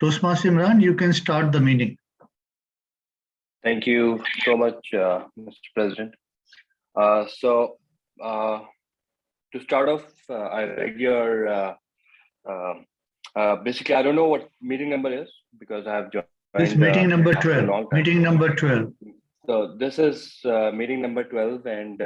Toastmaster Imran, you can start the meeting. Thank you so much, Mr. President. To start off, I read your, basically, I don't know what meeting number is because I have joined. It's meeting number 12. Meeting number 12. So this is meeting number 12. And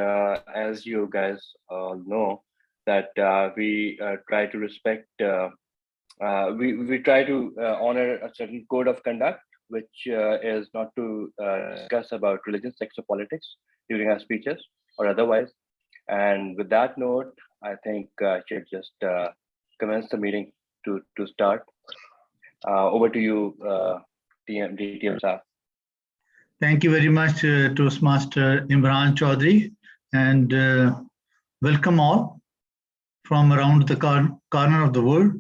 as you guys all know, that we try to respect, we try to honor a certain code of conduct, which is not to discuss about religion, sex, or politics during our speeches or otherwise. And with that note, I think I should just commence the meeting to start. Over to you, DTM sir. Thank you very much, Toastmaster Imran Chaudhary, and welcome all from around the corner of the world.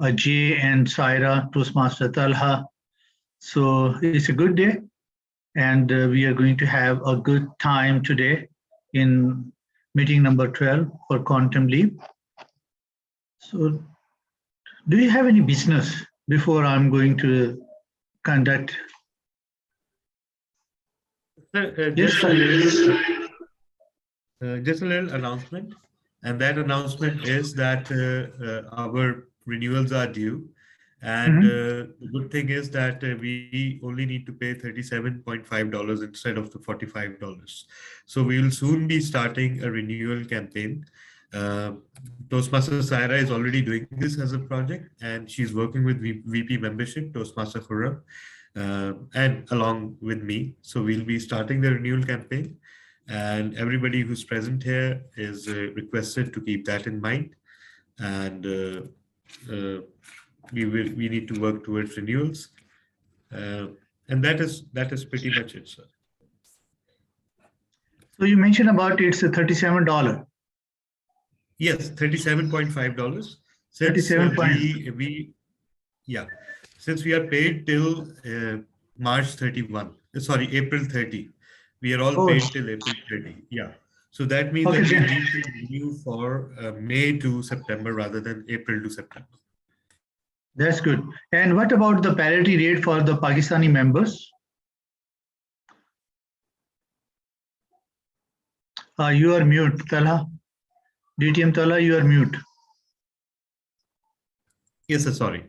Ajay and Saira, Toastmaster Talha. So it's a good day, and we are going to have a good time today in meeting number 12 for Quantum Leap. So do you have any business before I'm going to conduct? Just a little announcement, and that announcement is that our renewals are due, and the good thing is that we only need to pay $37.5 instead of the $45. So we will soon be starting a renewal campaign. Toastmaster Saira is already doing this as a project, and she's working with VP membership, Toastmaster Khurram, and along with me. So we'll be starting the renewal campaign, and everybody who's present here is requested to keep that in mind. And we need to work towards renewals, and that is pretty much it, sir. So you mentioned about it's a $37. Yes, $37.5. Since since we are paid till March 31, sorry, April 30. We are all paid till April 30. Yeah. So that means that we need to renew for May to September rather than April to September. That's good. And what about the parity rate for the Pakistani members? You are mute, Talha. DTM Talha, you are mute. Yes, sir, sorry.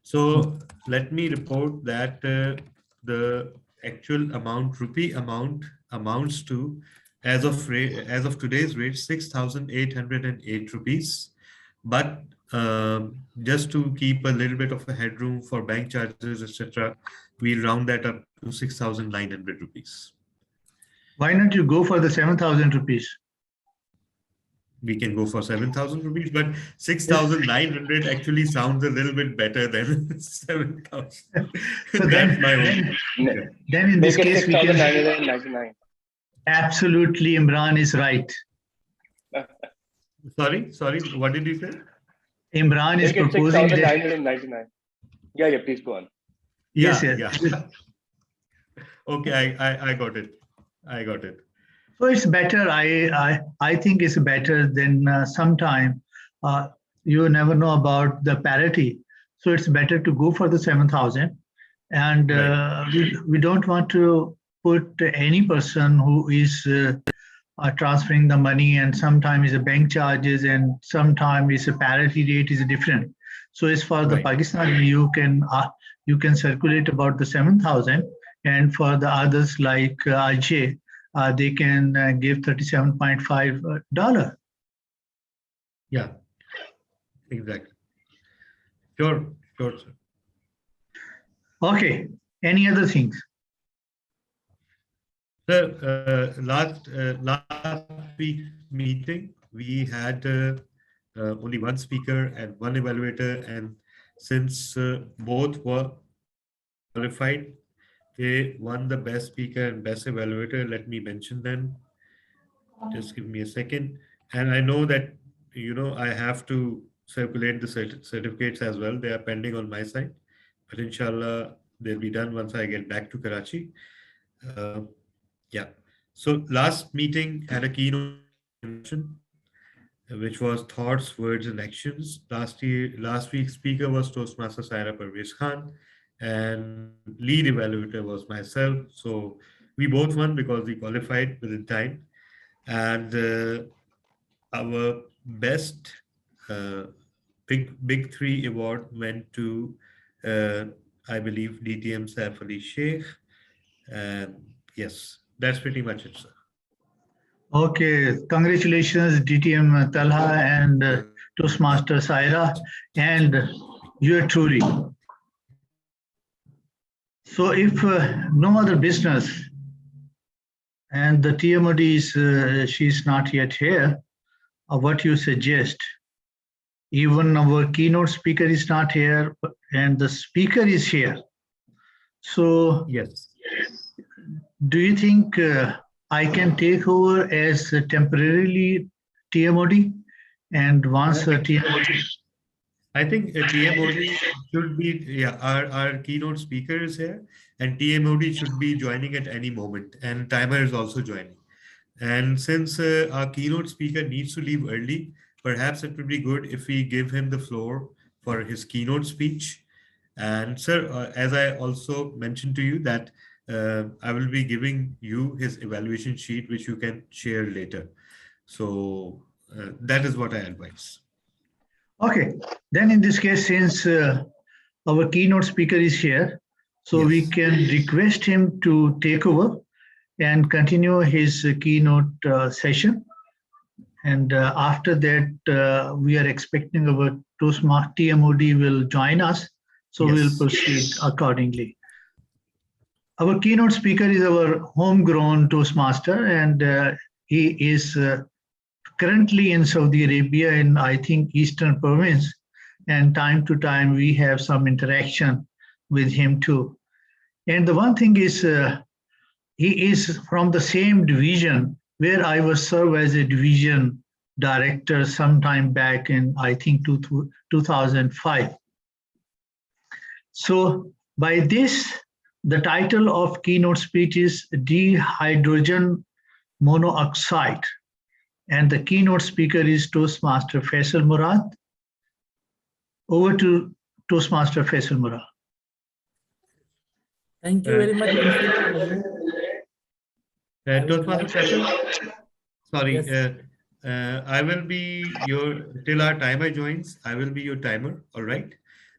So let me report that the actual amount, rupee amount, amounts to, as of today's rate, 6,808 rupees. But just to keep a little bit of a headroom for bank charges, etc., we'll round that up to 6,900 rupees. Why not you go for the 7,000 rupees? We can go for 7,000 rupees, but 6,900 actually sounds a little bit better than 7,000. So then in this case, we can. 6,999. Absolutely, Imran is right. Sorry, what did you say? Imran is proposing 6,999. Yeah, please go on. Yes. Okay, I got it. So it's better. I think it's better than sometime you never know about the parity. So it's better to go for the 7,000, and we don't want to put any person who is transferring the money, and sometimes the bank charges, and sometimes the parity rate is different. So as for the Pakistani, you can circulate about the 7,000, and for the others like Ajay, they can give $37.5. Yeah, exactly. Sure, sir. Okay. Any other things? Sir, last week meeting, we had only one speaker and one evaluator, and since both were qualified, they won the best speaker and best evaluator. Let me mention them. Just give me a second. And I know that, I have to circulate the certificates as well. They are pending on my side, but inshallah, they'll be done once I get back to Karachi. Yeah. So last meeting had a keynote, which was Thoughts, Words, and Actions. Last week's speaker was Toastmaster Saira Parvez Khan, and lead evaluator was myself. So we both won because we qualified within time. And our best uh, big three award went to, uh, I believe, DTM Saif Ali Sheikh. And yes, that's pretty much it, sir. Okay, congratulations, DTM Talha and Toastmaster Saira, and you truly. So, if no other business and the TMOD is she's not yet here, what you suggest? Even our keynote speaker is not here, and the speaker is here. So, Yes. do you think I can take over as temporarily TMOD? And once TMOD. I think TMOD should be, yeah, our keynote speaker is here, and TMOD should be joining at any moment, and timer is also joining. And since our keynote speaker needs to leave early, perhaps it would be good if we give him the floor for his keynote speech. And sir, as I also mentioned to you that I will be giving you his evaluation sheet, which you can share later. So that is what I advise. Okay, then in this case, since our keynote speaker is here, so we Yes. can request him to take over and continue his keynote session. And after that, we are expecting our Toastmaster TMOD will join us. So we'll Yes. proceed accordingly. Our keynote speaker is our homegrown Toastmaster, and he is currently in Saudi Arabia in, I think, Eastern Province. And time to time, we have some interaction with him too. And the one thing is, he is from the same division where I was served as a division director sometime back in, I think, 2005. So by this, the title of keynote speech is Dihydrogen Monoxide. And the keynote speaker is Toastmaster Faisal Murad. Over to Toastmaster Faisal Murad. Thank you very much, Mr. President. I would Toastmaster like to- Faisal, sorry, Yes. I will be till our timer joins, I will be your timer, all right?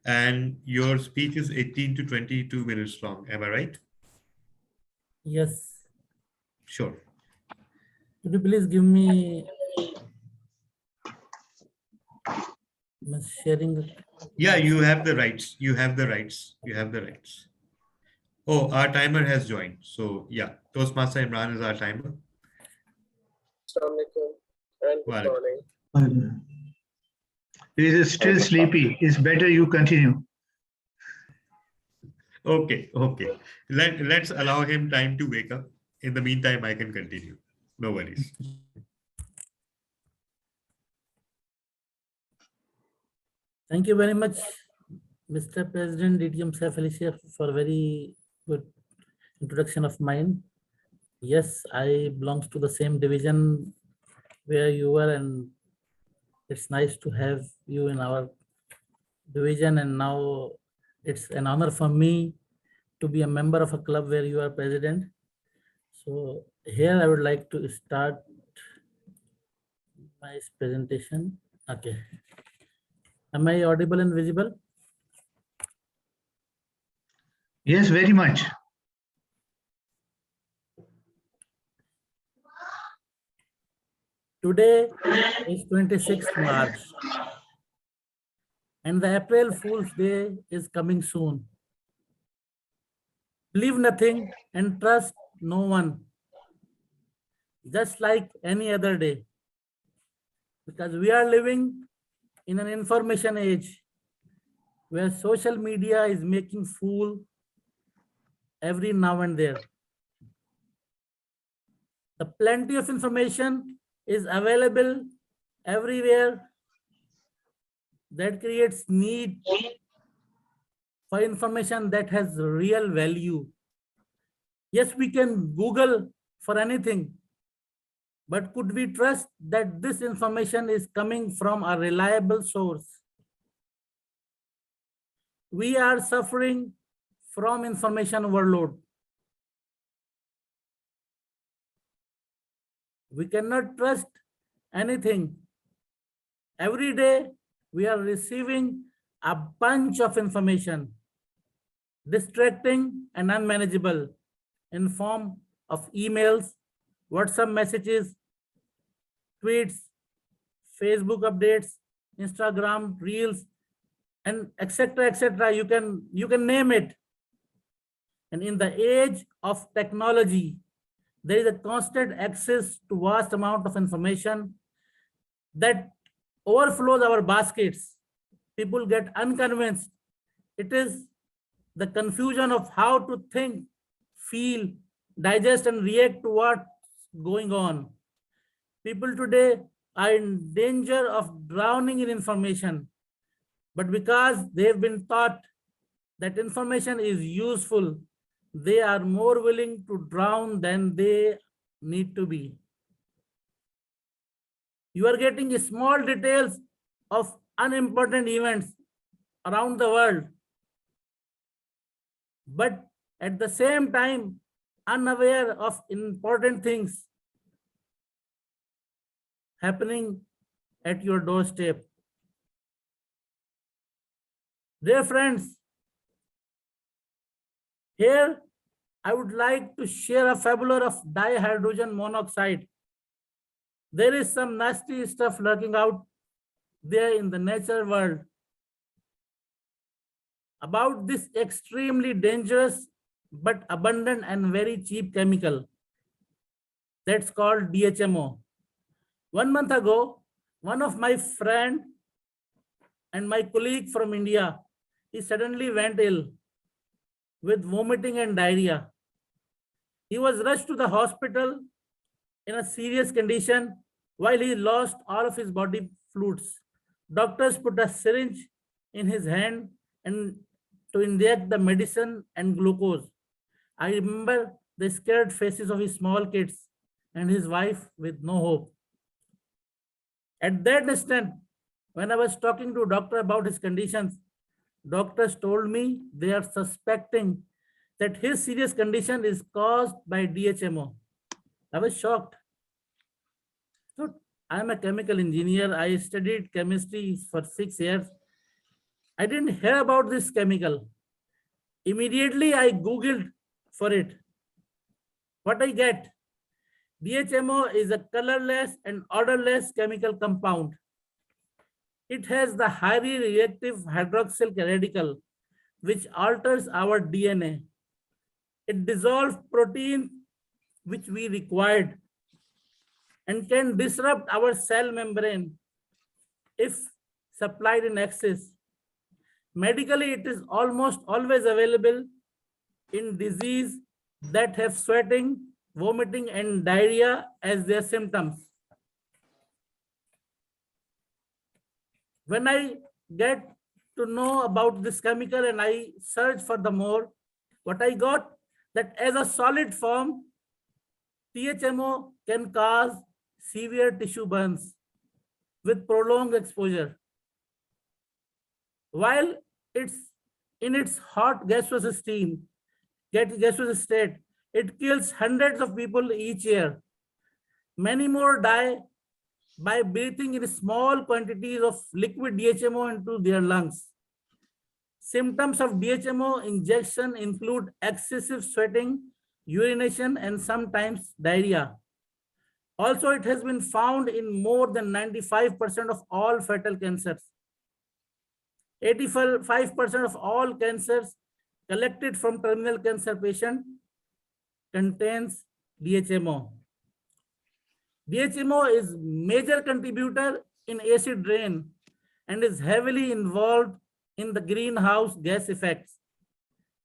And your speech is 18 to 22 minutes long, am I right? Yes. Sure. Could you please give me sharing? Yeah, you have the rights. You have the rights. You have the rights. Oh, our timer has joined. So yeah, Toastmaster Imran is our timer. Assalamualaikum and good Walaikum. morning. He is still sleepy. It's better you continue. Okay, okay. Let's allow him time to wake up. In the meantime, I can continue. No worries. Thank you very much, Mr. President DTM Saif Ali Sheikh, for very good introduction of mine. Yes, I belongs to the same division where you were, and it's nice to have you in our division. And now it's an honor for me to be a member of a club where you are president. So here I would like to start my presentation. Okay. Am I audible and visible? Yes, very much. Today is 26th March, and the April Fool's Day is coming soon. Believe nothing and trust no one, just like any other day, because we are living in an information age where social media is making fool every now and there. The plenty of information is available everywhere that creates need for information that has real value. Yes, we can Google for anything, But could we trust that this information is coming from a reliable source? We are suffering from information overload. We cannot trust anything. Every day, we are receiving a bunch of information, distracting and unmanageable, in form of emails, WhatsApp messages, tweets, Facebook updates, Instagram reels, and etc. etc. You can name it. And in the age of technology, there is a constant access to vast amount of information that overflows our baskets. People get unconvinced. It is the confusion of how to think, feel, digest, and react to what's going on. People today are in danger of drowning in information, but because they've been taught that information is useful, they are more willing to drown than they need to be. You are getting small details of unimportant events around the world, but at the same time, unaware of important things happening at your doorstep. Dear friends, here I would like to share a fabulous of dihydrogen monoxide. There is some nasty stuff lurking out there in the natural world about this extremely dangerous but abundant and very cheap chemical that's called DHMO. 1 month ago, one of my friend and my colleague from India, he suddenly went ill with vomiting and diarrhea. He was rushed to the hospital in a serious condition while he lost all of his body fluids. Doctors put a syringe in his hand and to inject the medicine and glucose. I remember the scared faces of his small kids and his wife with no hope. At that instant, when I was talking to a doctor about his conditions, doctors told me they are suspecting that his serious condition is caused by DHMO. I was shocked. So I'm a chemical engineer. I studied chemistry for 6 years. I didn't hear about this chemical. Immediately I Googled for it. What I get? DHMO is a colorless and odorless chemical compound. It has the highly reactive hydroxyl radical, which alters our DNA. It dissolves protein which we required and can disrupt our cell membrane if supplied in excess. Medically, it is almost always available in disease that have sweating, vomiting, and diarrhea as their symptoms. When I get to know about this chemical and I search for the more, what I got that as a solid form, DHMO can cause severe tissue burns with prolonged exposure. While it's in its hot gaseous state, it kills hundreds of people each year. Many more die by breathing in small quantities of liquid DHMO into their lungs. Symptoms of DHMO injection include excessive sweating, urination, and sometimes diarrhea. Also, it has been found in more than 95% of all fatal cancers. 85% of all cancers collected from terminal cancer patient contains DHMO. DHMO is major contributor in acid rain and is heavily involved in the greenhouse gas effects.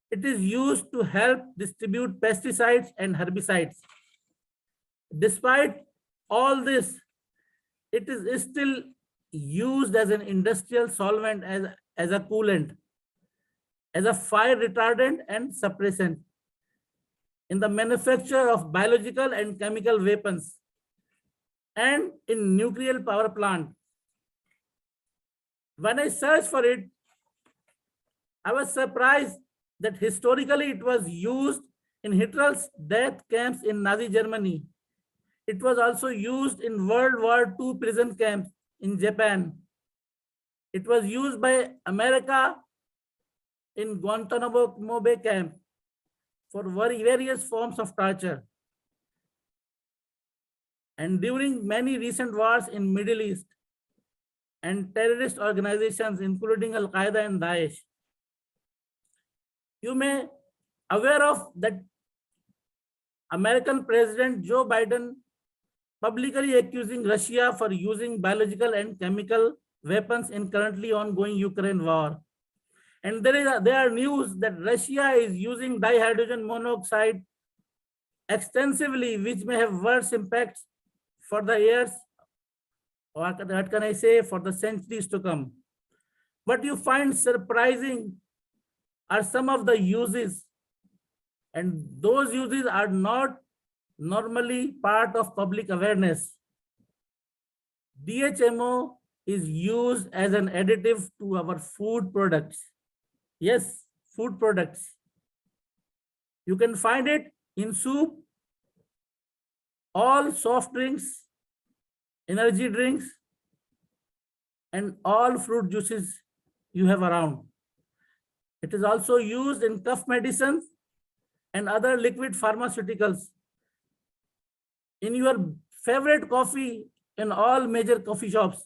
It is used to help distribute pesticides and herbicides. Despite all this, it is still used as an industrial solvent, as a coolant, as a fire retardant and suppressant in the manufacture of biological and chemical weapons. and in nuclear power plant. When I searched for it, I was surprised that historically it was used in Hitler's death camps in Nazi Germany. It was also used in World War II prison camps in Japan. It was used by America in Guantanamo Bay camp for various forms of torture. And during many recent wars in Middle East and terrorist organizations, including Al-Qaeda and Daesh. You may aware of that American President Joe Biden publicly accusing Russia for using biological and chemical weapons in currently ongoing Ukraine war. And there are news that Russia is using dihydrogen monoxide extensively, which may have worse impacts for the years, or what can I say, for the centuries to come. What you find surprising are some of the uses, and those uses are not normally part of public awareness. DHMO is used as an additive to our food products. Yes, food products. You can find it in soup, all soft drinks, energy drinks, and all fruit juices you have around. It is also used in cough medicines and other liquid pharmaceuticals. In your favorite coffee in all major coffee shops,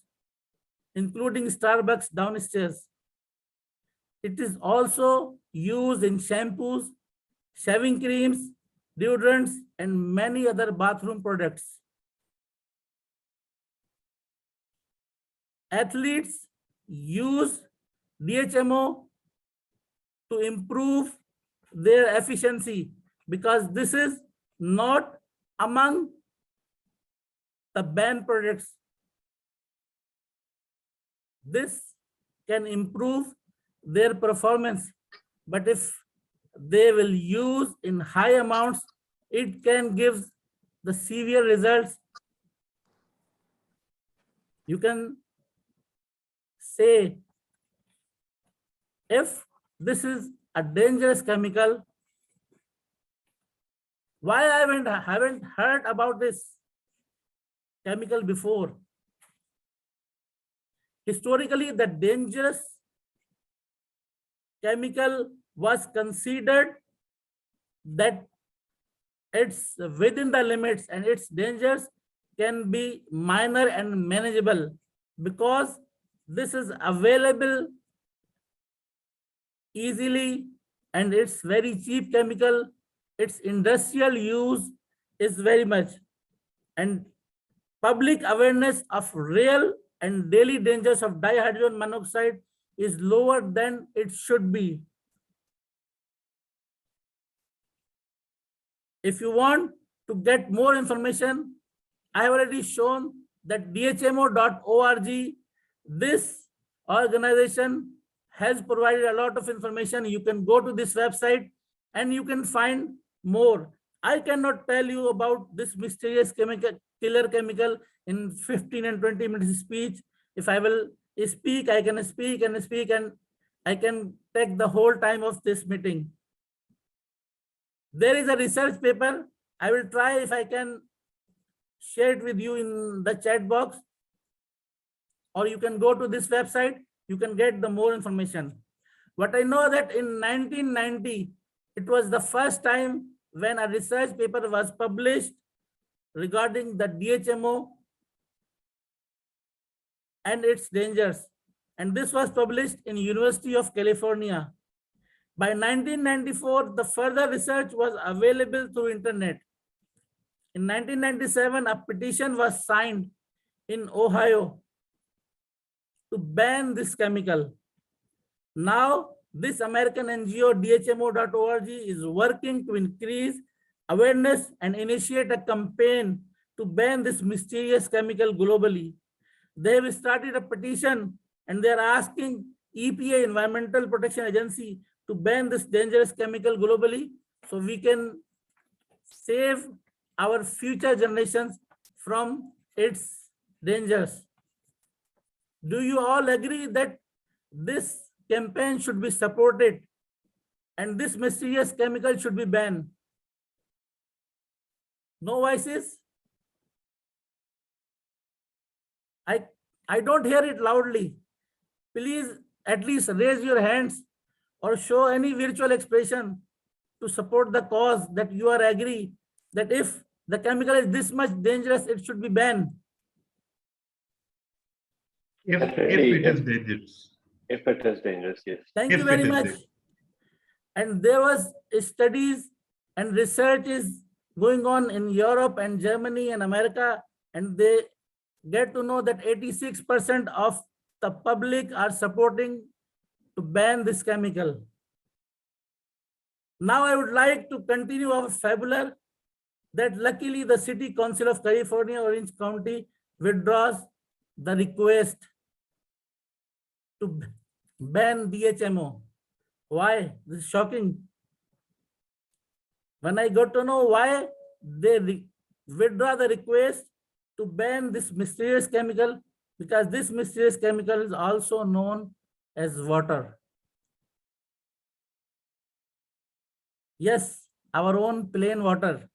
including Starbucks downstairs. It is also used in shampoos, shaving creams, deodorants, and many other bathroom products. Athletes use DHMO to improve their efficiency because this is not among the banned products. This can improve their performance, but if they will use in high amounts, it can give the severe results. You can say, if this is a dangerous chemical, why I haven't heard about this chemical before? Historically, the dangerous chemical was considered that it's within the limits and its dangers can be minor and manageable because this is available easily and it's very cheap chemical. Its industrial use is very much, and public awareness of real and daily dangers of dihydrogen monoxide is lower than it should be. If you want to get more information, I have already shown that dhmo.org, this organization has provided a lot of information. You can go to this website and you can find more. I cannot tell you about this mysterious killer chemical in 15 and 20 minutes speech. If I will speak, I can speak and speak, and I can take the whole time of this meeting. There is a research paper. I will try if I can share it with you in the chat box, or you can go to this website. You can get the more information. What I know that in 1990, it was the first time when a research paper was published regarding the DHMO and its dangers. And this was published in University of California. By 1994, the further research was available through internet. In 1997, a petition was signed in Ohio to ban this chemical. Now, this American NGO dhmo.org is working to increase awareness and initiate a campaign to ban this mysterious chemical globally. They have started a petition and they are asking EPA, Environmental Protection Agency, to ban this dangerous chemical globally so we can save our future generations from it's dangerous. Do you all agree that this campaign should be supported and this mysterious chemical should be banned? No voices? I don't hear it loudly. Please at least raise your hands or show any virtual expression to support the cause that you are agree that if the chemical is this much dangerous, it should be banned. If Definitely, it is dangerous. If it is dangerous, yes. Thank If you it very is much. dangerous. And there was studies and research is going on in Europe and Germany and America, and they get to know that 86% of the public are supporting to ban this chemical. Now I would like to continue our fabular that luckily the City Council of California, Orange County withdraws the request to ban DHMO. Why? This is shocking. When I got to know why they withdraw the request to ban this mysterious chemical, because this mysterious chemical is also known as water. Yes, our own plain water.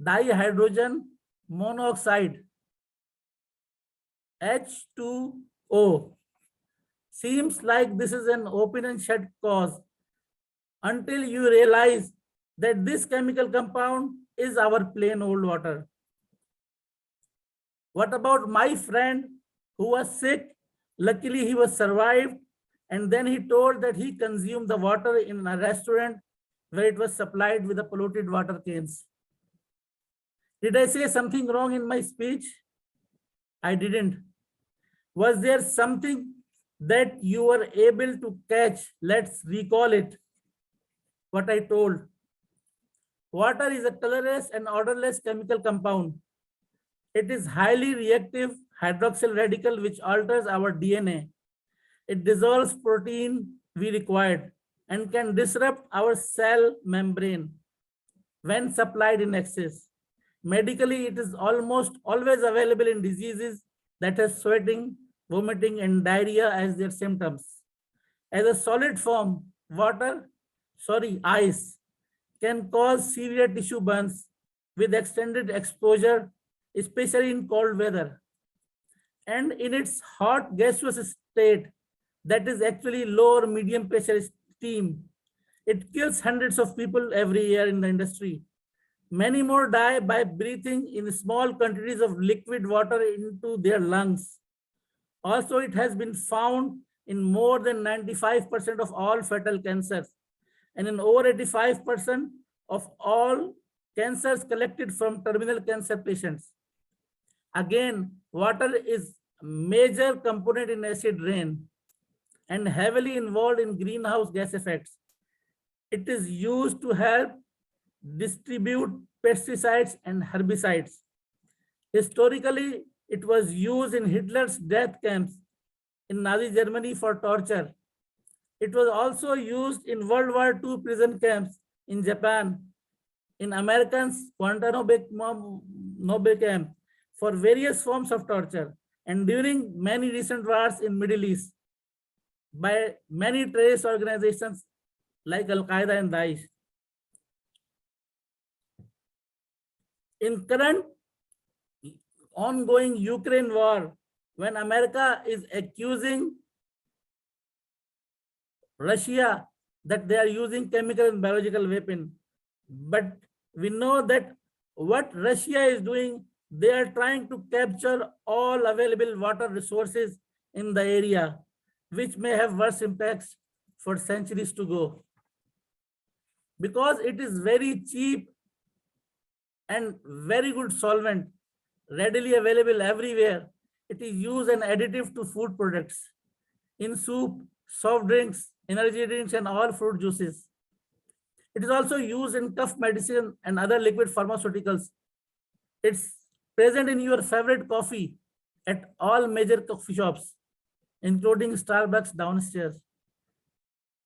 Dihydrogen monoxide, H2O. Seems like this is an open and shut cause until you realize that this chemical compound is our plain old water. What about my friend who was sick? Luckily, he was survived, and then he told that he consumed the water in a restaurant where it was supplied with the polluted water cans. Did I say something wrong in my speech? I didn't. Was there something that you were able to catch? Let's recall it. What I told. Water is a colorless and odorless chemical compound. It is highly reactive hydroxyl radical which alters our DNA. It dissolves protein we required and can disrupt our cell membrane when supplied in excess. Medically, it is almost always available in diseases that have sweating, vomiting, and diarrhea as their symptoms. As a solid form, ice can cause severe tissue burns with extended exposure, especially in cold weather. And in its hot gaseous state, that is actually low or medium pressure steam, it kills hundreds of people every year in the industry. Many more die by breathing in small quantities of liquid water into their lungs. Also, it has been found in more than 95% of all fatal cancers and in over 85% of all cancers collected from terminal cancer patients. Again, water is a major component in acid rain and heavily involved in greenhouse gas effects. It is used to help distribute pesticides and herbicides. Historically, it was used in Hitler's death camps in Nazi Germany for torture. It was also used in World War II prison camps in Japan, in Americans' Guantanamo Bay camp for various forms of torture, and during many recent wars in Middle East by many terrorist organizations like Al-Qaeda and Daesh. In current ongoing Ukraine war, when America is accusing Russia that they are using chemical and biological weapon, but we know that what Russia is doing, they are trying to capture all available water resources in the area, which may have worse impacts for centuries to go. Because it is very cheap and very good solvent, readily available everywhere. It is used an additive to food products, in soup, soft drinks, energy drinks, and all fruit juices. It is also used in cough medicine and other liquid pharmaceuticals. It's present in your favorite coffee at all major coffee shops, including Starbucks downstairs.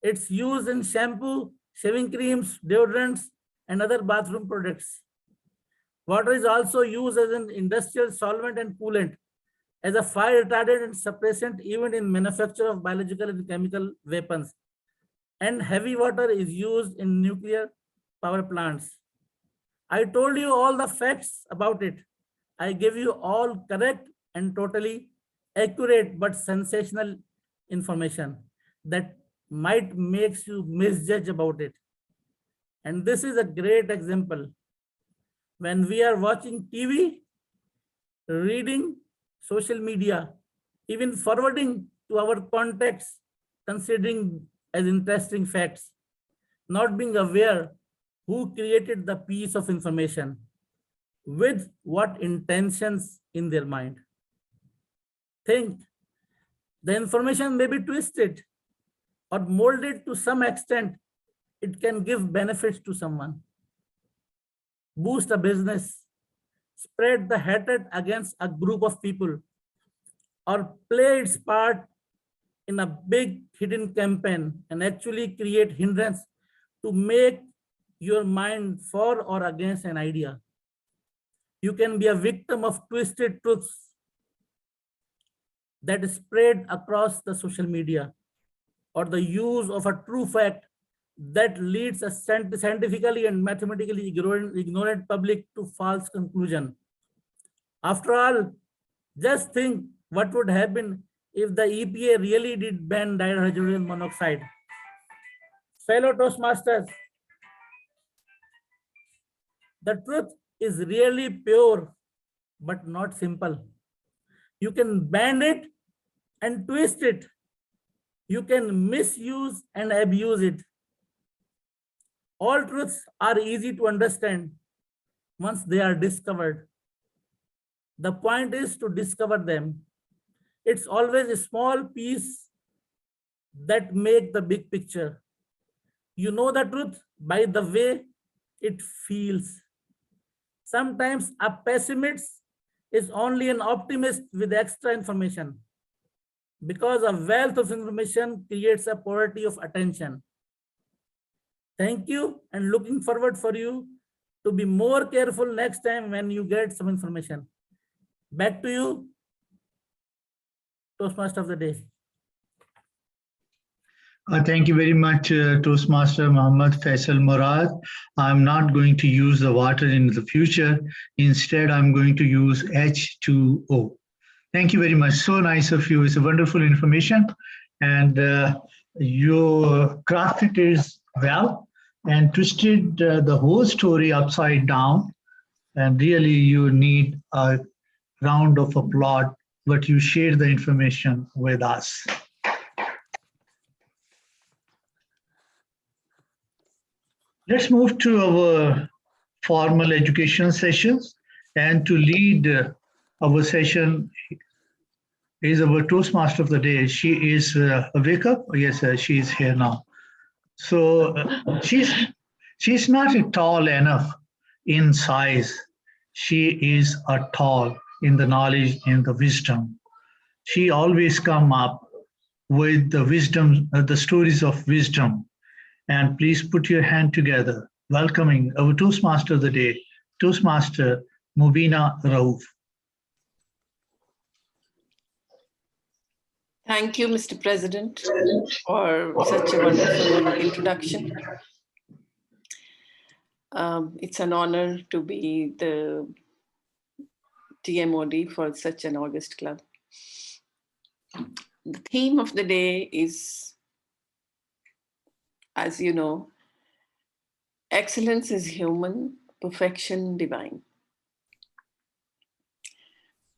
It's used in shampoo, shaving creams, deodorants, and other bathroom products. Water is also used as an industrial solvent and coolant, as a fire retardant and suppressant, even in manufacture of biological and chemical weapons. And heavy water is used in nuclear power plants. I told you all the facts about it. I gave you all correct and totally accurate but sensational information that might makes you misjudge about it. And this is a great example. When we are watching TV, reading social media, even forwarding to our contacts, considering as interesting facts, not being aware who created the piece of information, with what intentions in their mind. Think, the information may be twisted or molded to some extent. It can give benefits to someone, boost a business, spread the hatred against a group of people, or play its part in a big hidden campaign and actually create hindrance to make your mind for or against an idea. You can be a victim of twisted truths that is spread across the social media, or the use of a true fact that leads a scientifically and mathematically ignorant public to false conclusion. After all, just think what would happen if the EPA really did ban dihydrogen monoxide. Fellow Toastmasters, the truth is really pure, but not simple. You can bend it and twist it. You can misuse and abuse it. All truths are easy to understand once they are discovered. The point is to discover them. It's always a small piece that make the big picture. You know the truth by the way it feels. Sometimes a pessimist is only an optimist with extra information, because a wealth of information creates a poverty of attention. Thank you, and looking forward for you to be more careful next time when you get some information. Back to you, Toastmaster of the day. Thank you very much, Toastmaster Muhammad Faisal Murad. I'm not going to use the water in the future. Instead, I'm going to use H2O. Thank you very much. So nice of you. It's a wonderful information. And you crafted it well and twisted the whole story upside down. And really, you need a round of applause, but you shared the information with us. Let's move to our formal education sessions. And to lead our session is our Toastmaster of the day. She is wake up. Yes, she is here now. So she's not tall enough in size. She is a tall in the knowledge and the wisdom. She always come up with the wisdom, the stories of wisdom. And please put your hand together, welcoming our Toastmaster of the day, Toastmaster Mubina Rauf. Thank you, Mr. President, for such a wonderful introduction. It's an honor to be the TMOD for such an august club. The theme of the day is, as you know, excellence is human, perfection divine.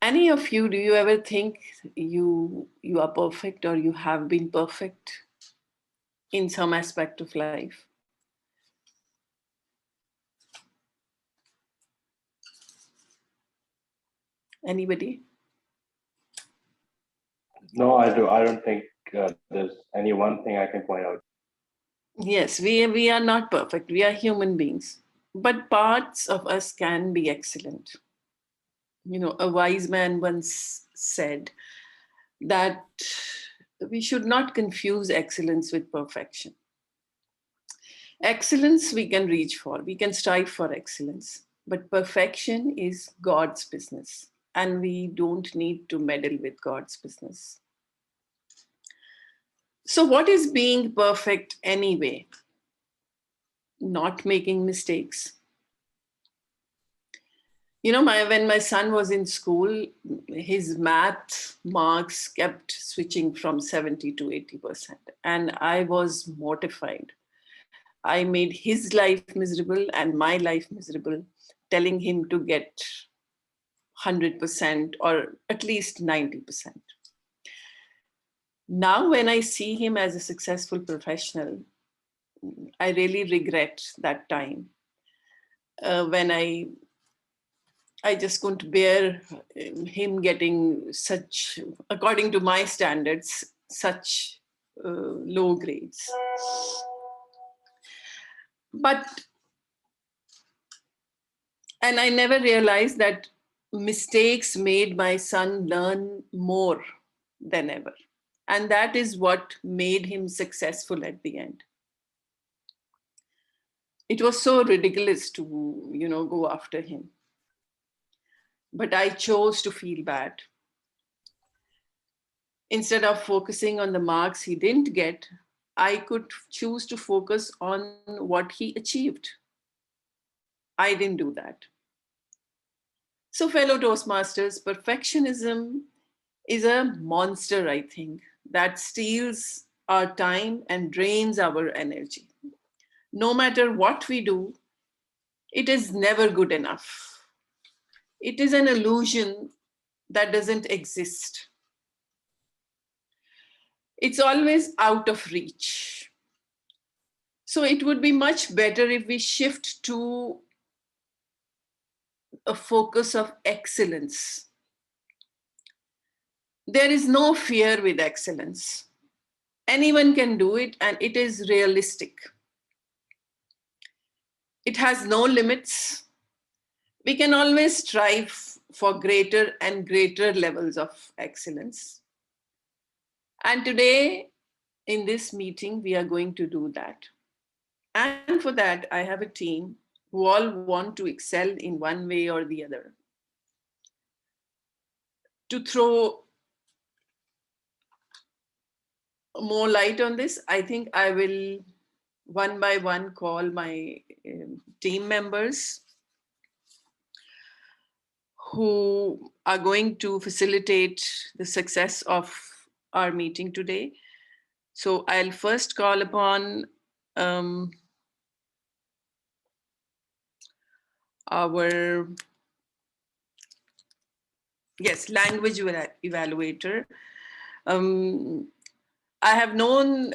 Any of you, do you ever think you are perfect or you have been perfect in some aspect of life? Anybody? No, I don't think there's any one thing I can point out. Yes, we are not perfect. We are human beings, but parts of us can be excellent. You know, a wise man once said that we should not confuse excellence with perfection. Excellence we can reach for, we can strive for excellence. but perfection is God's business, and we don't need to meddle with God's business. So what is being perfect anyway? Not making mistakes. You know, when my son was in school, his math marks kept switching from 70 to 80%. And I was mortified. I made his life miserable and my life miserable, telling him to get 100% or at least 90%. Now, when I see him as a successful professional, I really regret that time when I just couldn't bear him getting such, according to my standards, such low grades. And I never realized that mistakes made my son learn more than ever. And that is what made him successful at the end. It was so ridiculous to, you know, go after him. But I chose to feel bad. Instead of focusing on the marks he didn't get, I could choose to focus on what he achieved. I didn't do that. So fellow Toastmasters, perfectionism is a monster, I think, that steals our time and drains our energy. No matter what we do, it is never good enough. It is an illusion that doesn't exist. It's always out of reach. So it would be much better if we shift to a focus of excellence. There is no fear with excellence. Anyone can do it, and it is realistic. It has no limits. We can always strive for greater and greater levels of excellence. And today, in this meeting, we are going to do that. And for that, I have a team who all want to excel in one way or the other. To throw more light on this, I think I will one by one call my team members who are going to facilitate the success of our meeting today. So I'll first call upon our language evaluator. I have known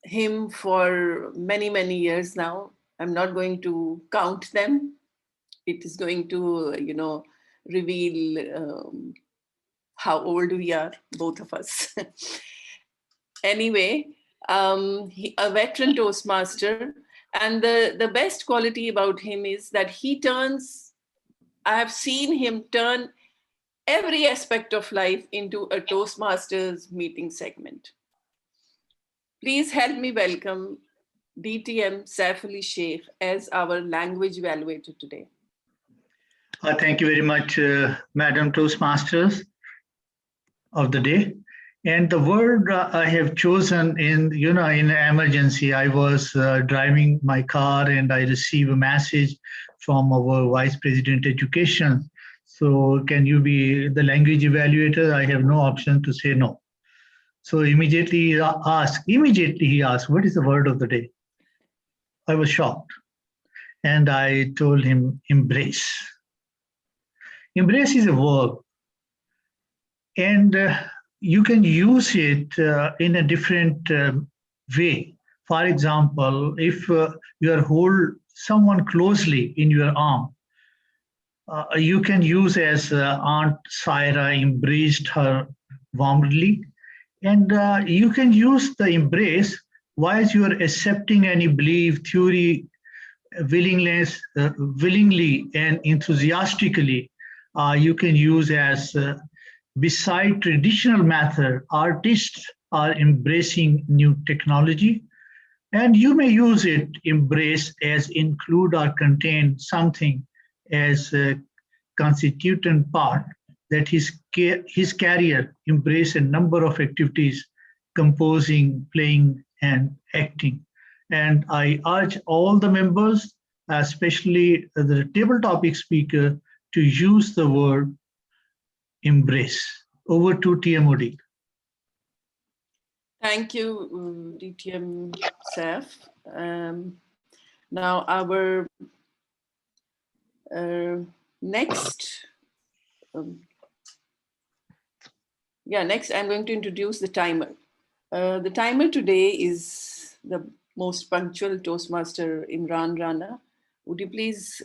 him for many, many years now. I'm not going to count them. It is going to, you know, reveal how old we are, both of us. Anyway, a veteran Toastmaster, and the best quality about him is that I have seen him turn every aspect of life into a Toastmasters meeting segment. Please help me welcome DTM Saif Ali Sheikh as our language evaluator today. Thank you very much, Madam Toastmasters of the day. And the word I have chosen in emergency, I was driving my car and I received a message from our Vice President Education. So can you be the language evaluator? I have no option to say no. So immediately he asked, what is the word of the day? I was shocked. And I told him, embrace. Embrace is a verb. And you can use it in a different way. For example, if you hold someone closely in your arm, you can use as Aunt Syra embraced her warmly. And you can use the embrace while you are accepting any belief, theory, willingly and enthusiastically. You can use as beside traditional method, artists are embracing new technology. And you may use it, embrace, as include or contain something as a constituent part that his career embrace a number of activities, composing, playing, and acting. And I urge all the members, especially the table topic speaker, to use the word embrace. Over to TMOD. Thank you, DTM Saf. Now our next, next I'm going to introduce the timer. The timer today is the most punctual Toastmaster, Imran Rana. Would you please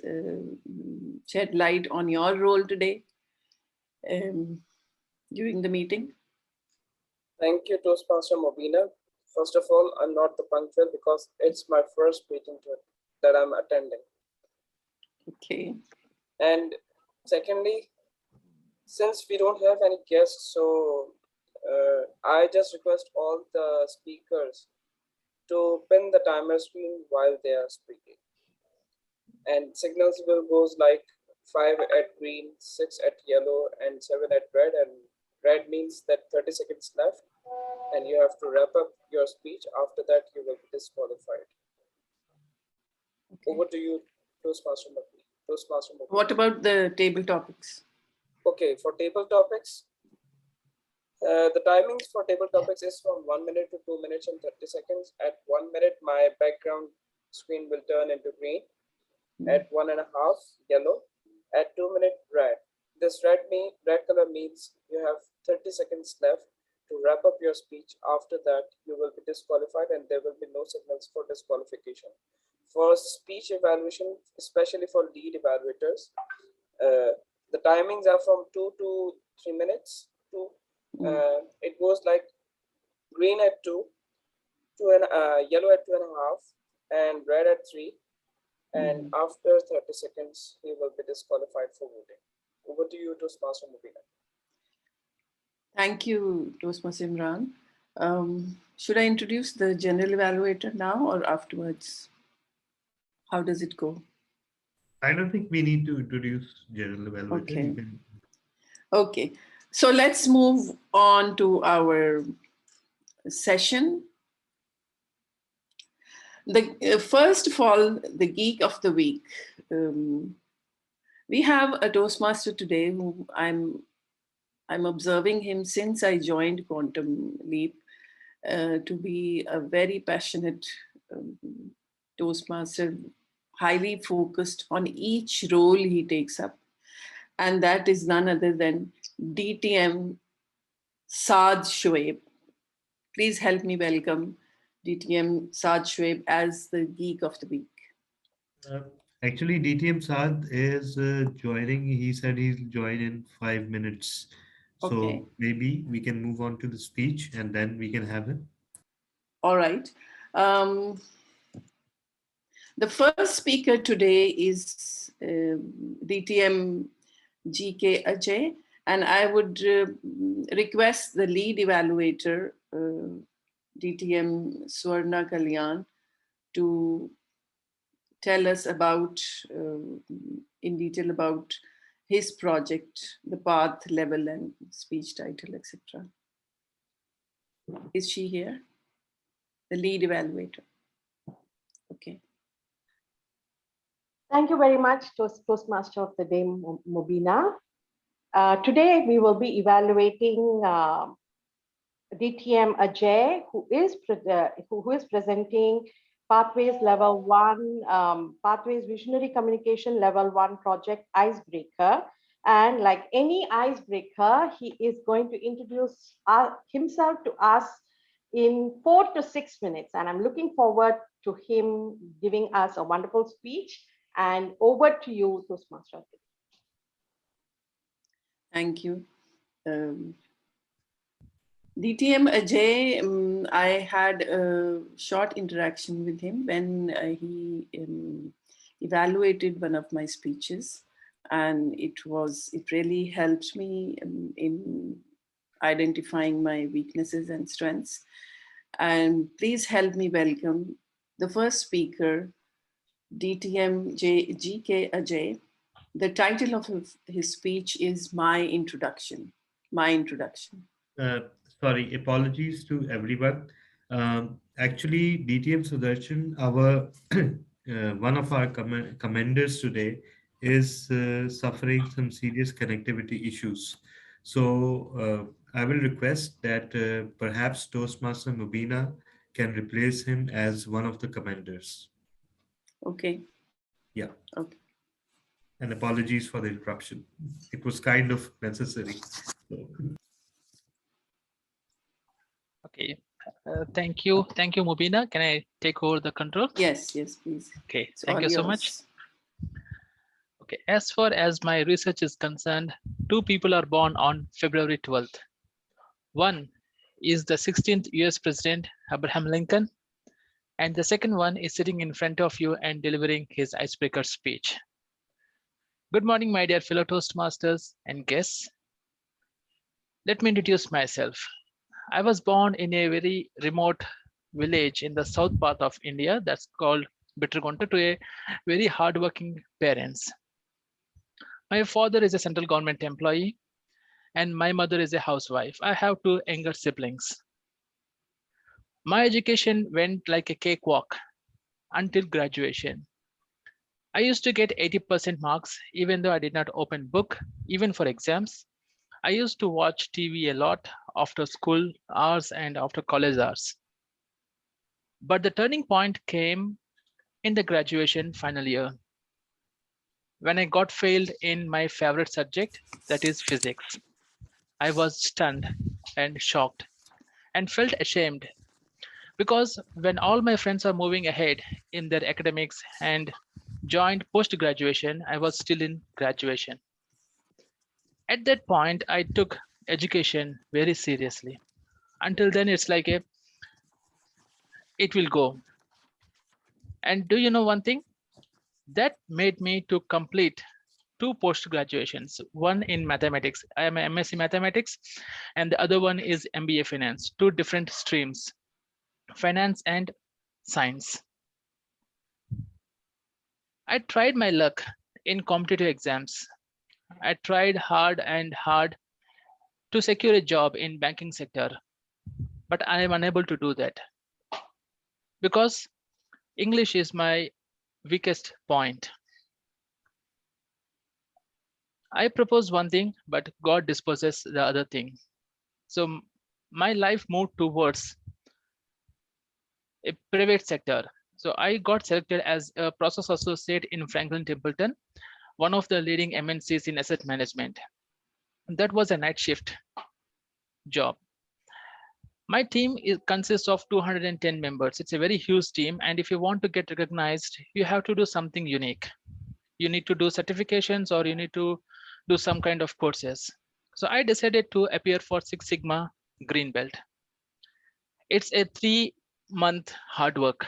shed light on your role today during the meeting? Thank you, Toastmaster Mobina. First of all, I'm not the punctual because it's my first meeting that I'm attending. Okay. And secondly, since we don't have any guests, so I just request all the speakers to pin the timer screen while they are speaking. And signals will goes like 5 at green, 6 at yellow, and 7 at red. And red means that 30 seconds left, and you have to wrap up your speech. After that, you will be disqualified. Okay. Over to you, Toastmaster Mobina. What about the table topics? Okay, for table topics, the timings for table topics is from 1 minute to 2 minutes and 30 seconds. At 1 minute, my background screen will turn into green. At 1.5, yellow. At 2 minutes, red. This red color means you have 30 seconds left to wrap up your speech. After that, you will be disqualified and there will be no signals for disqualification. For speech evaluation, especially for lead evaluators, the timings are from 2 to 3 minutes. It goes like green at 2, yellow at 2.5, and red at 3. And after 30 seconds, he will be disqualified for voting. Over to you, Toastmaster Mobina. Thank you, Toastmaster Imran. Should I introduce the general evaluator now or afterwards? How does it go? I don't think we need to introduce general evaluator. Okay. You can... Okay. So let's move on to our session. First of all, the Geek of the Week. We have a Toastmaster today who I'm observing him since I joined Quantum Leap to be a very passionate Toastmaster, highly focused on each role he takes up. And that is none other than DTM Saad Shoaib. Please help me welcome DTM Saad Shoaib as the Geek of the Week. Actually, DTM Saad is joining. He said he'll join in 5 minutes. So Okay. maybe we can move on to the speech and then we can have him. All right. The first speaker today is DTM GK Ajay, and I would request the lead evaluator, DTM Swarna Kalyan, to tell us about, in detail about his project, the path, level, and speech title, etc. Is she here? The lead evaluator. Okay. Thank you very much, Toastmaster of the Day, Mobina. Today, we will be evaluating DTM Ajay, who is presenting Pathways Level 1, Pathways Visionary Communication Level 1 Project Icebreaker. And like any icebreaker, he is going to introduce himself to us in 4 to 6 minutes. And I'm looking forward to him giving us a wonderful speech. And over to you, Toastmaster. Thank you. DTM Ajay, I had a short interaction with him when he evaluated one of my speeches, and it really helped me in identifying my weaknesses and strengths. And please help me welcome the first speaker, DTM GK Ajay. The title of his speech is My Introduction. My Introduction. Sorry, apologies to everyone. Actually, DTM Sudarshan, our one of our commanders today, is suffering some serious connectivity issues. So I will request that perhaps Toastmaster Mubina can replace him as one of the commanders. Okay. Yeah. Okay. And apologies for the interruption. It was kind of necessary. Okay. Thank you, Mubina. Can I take over the control? Yes, please. Okay. It's Thank all you so yours. much. Okay. As far as my research is concerned, two people are born on February 12th. One is the 16th US President Abraham Lincoln, and the second one is sitting in front of you and delivering his icebreaker speech. Good morning, my dear fellow Toastmasters and guests. Let me introduce myself. I was born in a very remote village in the south part of India that's called Bittergunta, to a very hardworking parents. My father is a central government employee and my mother is a housewife. I have two younger siblings. My education went like a cakewalk until graduation. I used to get 80% marks even though I did not open book, even for exams. I used to watch TV a lot after school hours and after college hours. But the turning point came in the graduation final year when I got failed in my favorite subject, that is physics. I was stunned and shocked and felt ashamed because when all my friends are moving ahead in their academics and joined post-graduation, I was still in graduation. At that point, I took education very seriously. Until then, it's like it will go. And do you know one thing? That made me to complete two post-graduations, one in mathematics. I am an MSc Mathematics, and the other one is MBA Finance, two different streams, finance and science. I tried my luck in competitive exams. I tried hard to secure a job in banking sector, but I am unable to do that because English is my weakest point. I propose one thing, but God disposes the other thing. So my life moved towards a private sector. So I got selected as a process associate in Franklin Templeton, one of the leading MNCs in asset management. That was a night shift job. My team consists of 210 members. It's a very huge team. And if you want to get recognized, you have to do something unique. You need to do certifications or you need to do some kind of courses. So I decided to appear for Six Sigma Green Belt. It's a 3-month hard work,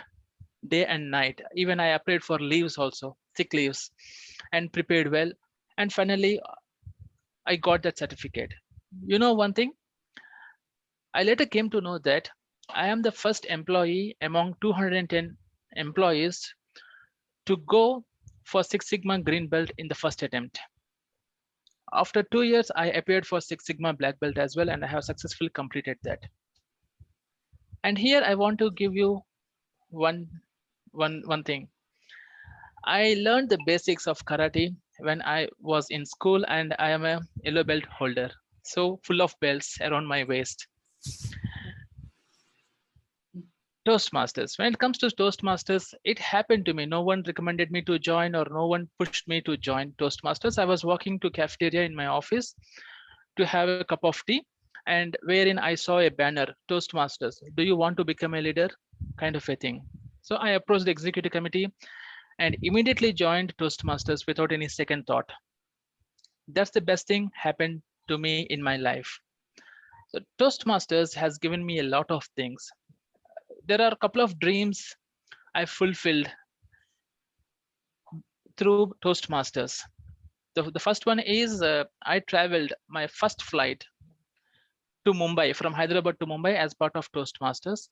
day and night. Even I applied for leaves also, sick leaves, and prepared well. And finally, I got that certificate. You know one thing? I later came to know that I am the first employee among 210 employees to go for Six Sigma Green Belt in the first attempt. After 2 years, I appeared for Six Sigma Black Belt as well, and I have successfully completed that. And here I want to give you one thing. I learned the basics of karate when I was in school, and I am a yellow belt holder, so full of belts around my waist. Toastmasters. When it comes to Toastmasters, it happened to me. No one recommended me to join or no one pushed me to join Toastmasters. I was walking to cafeteria in my office to have a cup of tea, and wherein I saw a banner, Toastmasters, do you want to become a leader? Kind of a thing. So I approached the executive committee and immediately joined Toastmasters without any second thought. That's the best thing happened to me in my life. So Toastmasters has given me a lot of things. There are a couple of dreams I fulfilled through Toastmasters. The first one is I traveled my first flight to Mumbai, from Hyderabad to Mumbai as part of Toastmasters.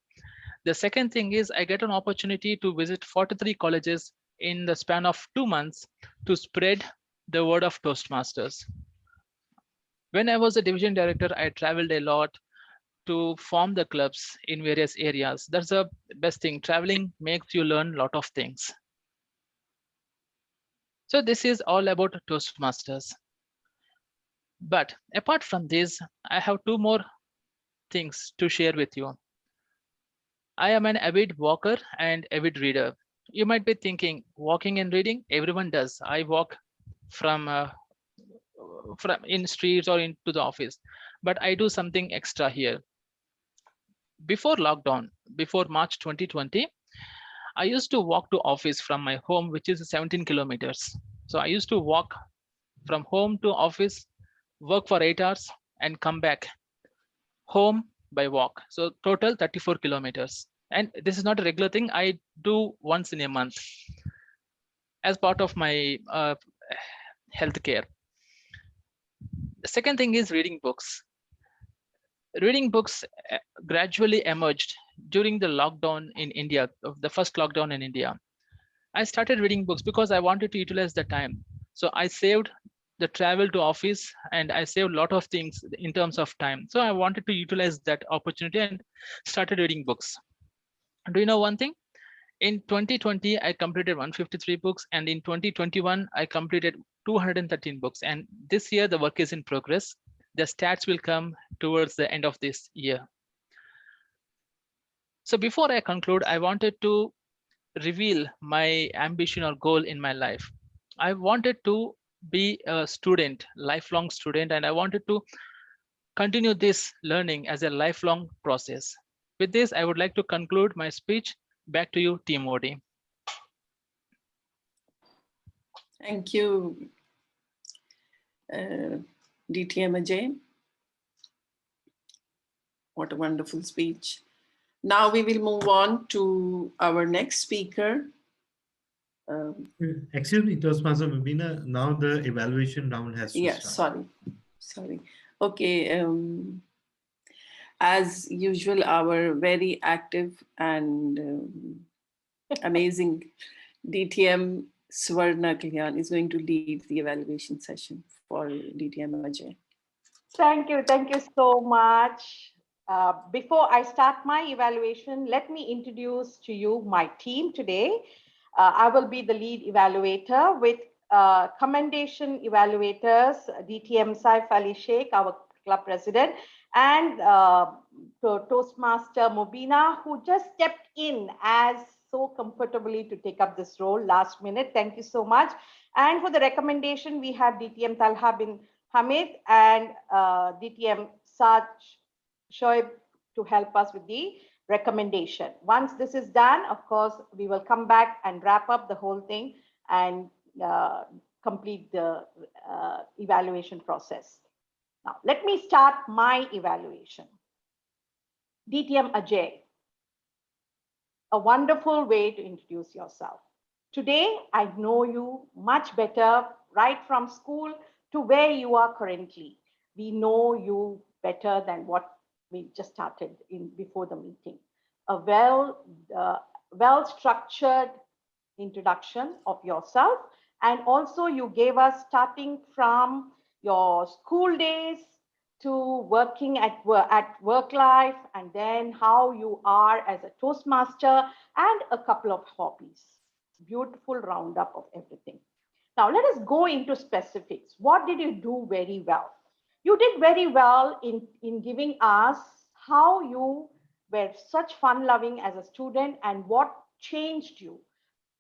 The second thing is I get an opportunity to visit 43 colleges in the span of 2 months to spread the word of Toastmasters. When I was a division director, I traveled a lot to form the clubs in various areas. That's the best thing. Traveling makes you learn a lot of things. So this is all about Toastmasters. But apart from this, I have two more things to share with you. I am an avid walker and avid reader. You might be thinking, walking and reading, everyone does. I walk from in streets or into the office, but I do something extra here. Before lockdown, before March 2020, I used to walk to office from my home, which is 17 kilometers. So I used to walk from home to office, work for 8 hours and come back home by walk. So total 34 kilometers. And this is not a regular thing. I do once in a month as part of my healthcare. The second thing is reading books. Reading books gradually emerged during the lockdown in India, the first lockdown in India. I started reading books because I wanted to utilize the time. So I saved the travel to office and I saved a lot of things in terms of time. So I wanted to utilize that opportunity and started reading books. Do you know one thing? In 2020, I completed 153 books, and in 2021, I completed 213 books. And this year, the work is in progress. The stats will come towards the end of this year. So before I conclude, I wanted to reveal my ambition or goal in my life. I wanted to be a student, lifelong student, and I wanted to continue this learning as a lifelong process. With this, I would like to conclude my speech. Back to you, Team Modi. Thank you, DTM Ajay. What a wonderful speech. Now we will move on to our next speaker. Excuse me, Toastmaster Mubina, now the evaluation round has to start. Sorry. Okay. As usual, our very active and amazing DTM Swarna Kalyan is going to lead the evaluation session for DTM Ajay. Thank you so much. Before I start my evaluation, let me introduce to you my team today. I will be the lead evaluator with commendation evaluators, DTM Saif Ali Sheikh, our club president, and Toastmaster Mubina, who just stepped in as so comfortably to take up this role last minute. Thank you so much. And for the recommendation, we have DTM Talha bin Hamid and DTM Saj Shoaib to help us with the recommendation. Once this is done, of course, we will come back and wrap up the whole thing and complete the evaluation process. Now, let me start my evaluation. DTM Ajay, a wonderful way to introduce yourself. Today, I know you much better right from school to where you are currently. We know you better than what we just started in before the meeting. A well-structured introduction of yourself, and also you gave us starting from your school days to working at work life, and then how you are as a Toastmaster and a couple of hobbies. Beautiful roundup of everything. Now let us go into specifics. What did you do very well? You did very well in giving us how you were such fun-loving as a student and what changed you.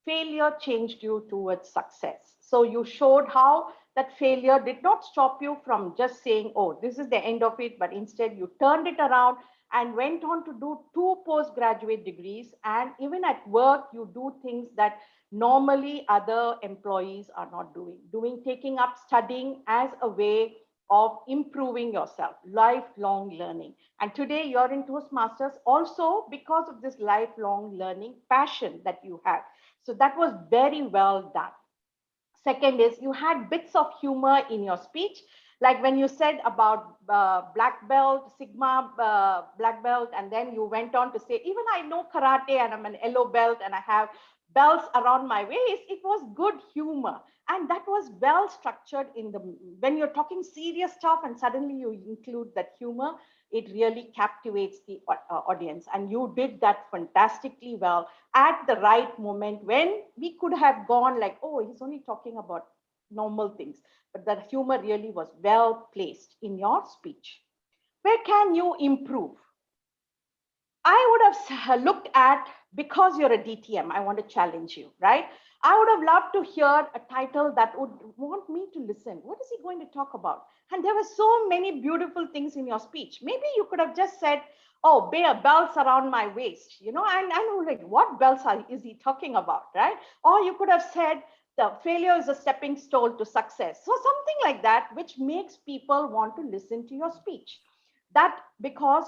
Failure changed you towards success. So you showed how that failure did not stop you from just saying, oh, this is the end of it, but instead you turned it around and went on to do 2 postgraduate degrees. And even at work, you do things that normally other employees are not doing, taking up studying as a way of improving yourself, lifelong learning. And today you're in Toastmasters also because of this lifelong learning passion that you have. So that was very well done. Second is you had bits of humor in your speech. Like when you said about black belt, Sigma black belt, and then you went on to say, even I know karate and I'm an yellow belt and I have belts around my waist, it was good humor. And that was well structured in the, when you're talking serious stuff and suddenly you include that humor, it really captivates the audience. And you did that fantastically well at the right moment when we could have gone like, oh, he's only talking about normal things. But the humor really was well placed in your speech. Where can you improve? I would have looked at, because you're a DTM, I want to challenge you, right? I would have loved to hear a title that would want me to listen. What is he going to talk about? And there were so many beautiful things in your speech. Maybe you could have just said, oh, bear belts around my waist, you know, and I was like, what belts is he talking about, right? Or you could have said, the failure is a stepping stone to success. So something like that, which makes people want to listen to your speech. That because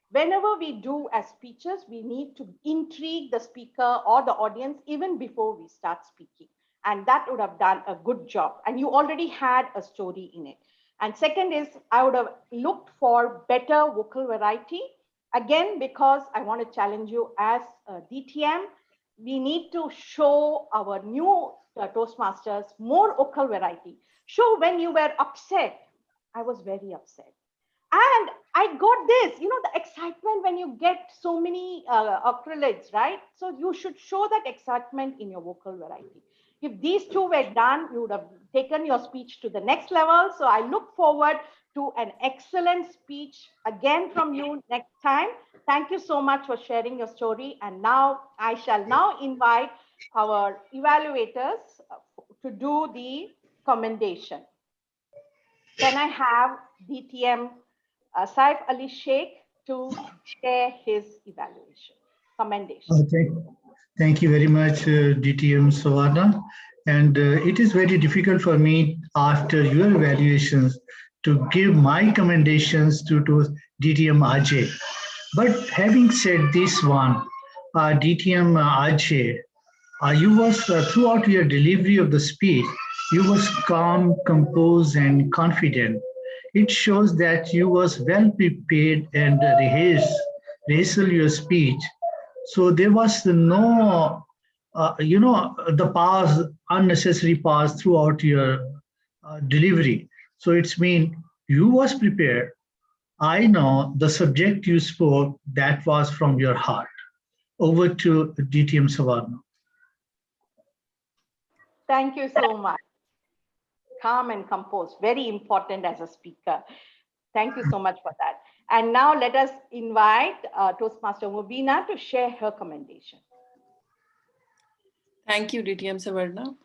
whenever we do as speeches, we need to intrigue the speaker or the audience even before we start speaking. And that would have done a good job. And you already had a story in it. And second is, I would have looked for better vocal variety. Again, because I want to challenge you as a DTM, we need to show our new Toastmasters more vocal variety. Show when you were upset. I was very upset. And I got this, you know, the excitement when you get so many acrylics, right? So you should show that excitement in your vocal variety. If these two were done, you would have taken your speech to the next level. So I look forward to an excellent speech again from you next time. Thank you so much for sharing your story. And now I shall now invite our evaluators to do the commendation. Can I have DTM Saif Ali Sheikh to share his evaluation, commendation? Thank you very much, DTM Savarna. And it is very difficult for me after your evaluations to give my commendations to DTM Ajay. But having said this one, DTM Ajay, you was throughout your delivery of the speech, you was calm, composed, and confident. It shows that you was well prepared and rehearsal your speech. So there was no, the pause, unnecessary pause throughout your delivery. So it's mean you was prepared. I know the subject you spoke, that was from your heart. Over to DTM Savarna. Thank you so much. Calm and composed, very important as a speaker. Thank you so much for that. And now let us invite Toastmaster Mubina to share her commendation. Thank you, DTM Savarna.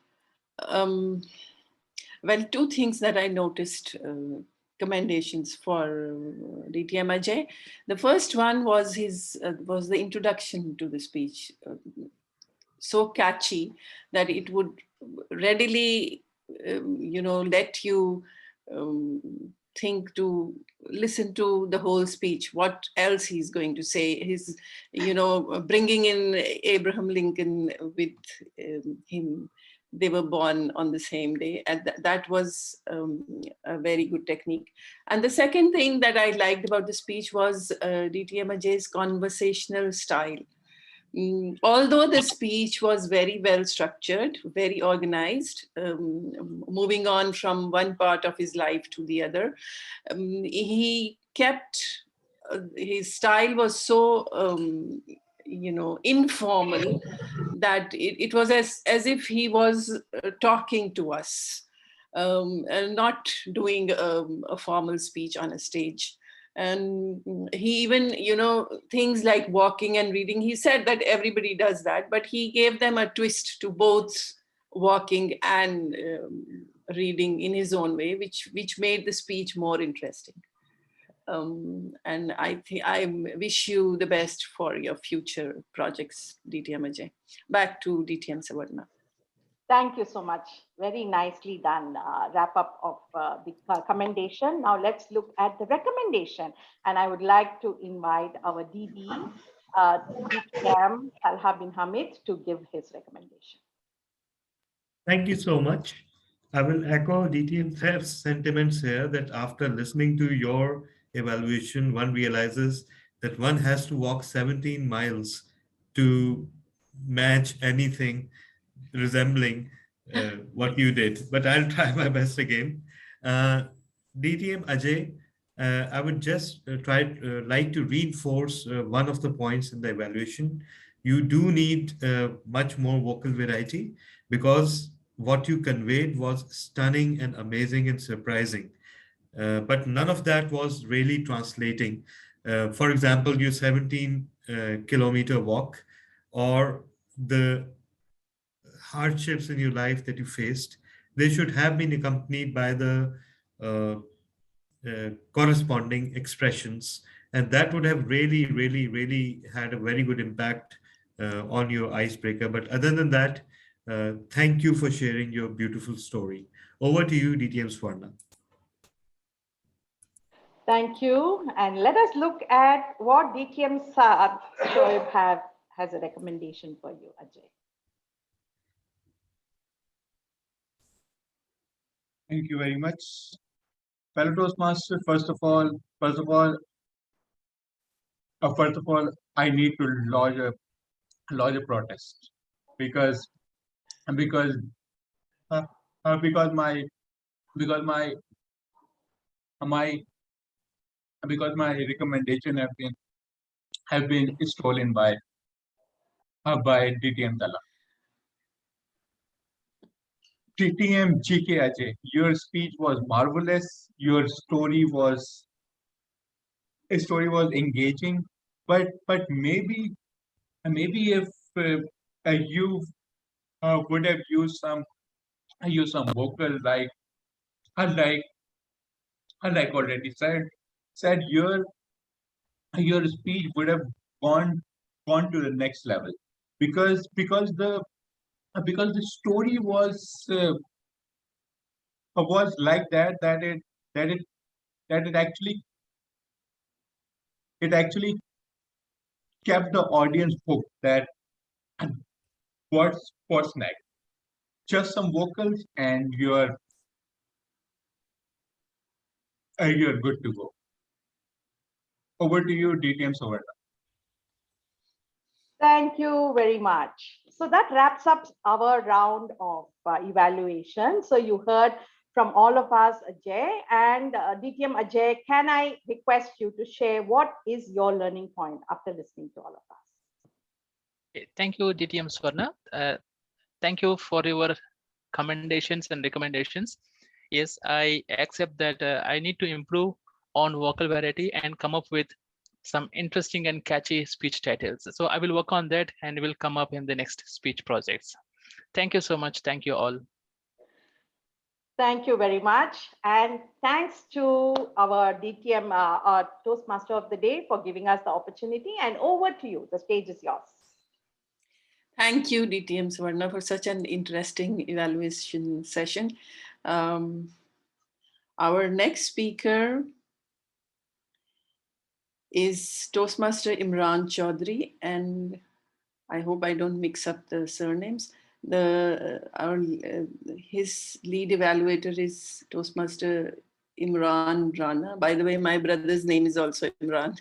Well, two things that I noticed, commendations for DTM Ajay. The first one was the introduction to the speech. So catchy that it would readily, let you think to listen to the whole speech, what else he's going to say. His, bringing in Abraham Lincoln with him. They were born on the same day, and that was a very good technique. And the second thing that I liked about the speech was DTM Ajay's conversational style. Although the speech was very well structured, very organized, moving on from one part of his life to the other, he kept, his style was so, informal that it was as if he was talking to us, and not doing a formal speech on a stage. And he even, things like walking and reading, he said that everybody does that, but he gave them a twist to both walking and reading in his own way, which made the speech more interesting. And I wish you the best for your future projects, DTM Ajay. Back to DTM Savarna. Thank you so much. Very nicely done. Wrap up of the commendation. Now let's look at the recommendation. And I would like to invite our DB, DTM Talha bin Hamid, to give his recommendation. Thank you so much. I will echo DTM Feb's sentiments here that after listening to your evaluation, one realizes that one has to walk 17 miles to match anything resembling what you did. But I'll try my best again. Uh, DTM Ajay, I would just like to reinforce one of the points in the evaluation. You do need much more vocal variety because what you conveyed was stunning and amazing and surprising. But none of that was really translating. For example, your 17-kilometer walk or the hardships in your life that you faced, they should have been accompanied by the uh, corresponding expressions. And that would have really, really, really had a very good impact on your icebreaker. But other than that, thank you for sharing your beautiful story. Over to you, DTM Swarna. Thank you. And let us look at what DTM Shoaib has a recommendation for you, Ajay. Thank you very much. Fellow Toastmaster, first of all, I need to lodge a protest because because because my recommendation have been stolen by DTM Tala. DTM GK Ajay, your speech was marvelous. Your story was engaging, but maybe if you would have used some vocal like already said your speech would have gone to the next level because the story was like that it actually kept the audience hooked. That what's next? Just some vocals and you're good to go. Over to you, DTM Savarna. Thank you very much. So that wraps up our round of evaluation. So you heard from all of us, Ajay, and DTM Ajay, can I request you to share what is your learning point after listening to all of us? Okay, thank you, DTM Swarna. Thank you for your commendations and recommendations. Yes, I accept that I need to improve on vocal variety and come up with some interesting and catchy speech titles. So I will work on that and will come up in the next speech projects. Thank you so much. Thank you all. Thank you very much. And thanks to our DTM, our Toastmaster of the Day for giving us the opportunity. And over to you. The stage is yours. Thank you, DTM Swarna, for such an interesting evaluation session. Our next speaker is Toastmaster Imran Chaudhry, and I hope I don't mix up the surnames. His lead evaluator is Toastmaster Imran Rana. By the way, my brother's name is also Imran.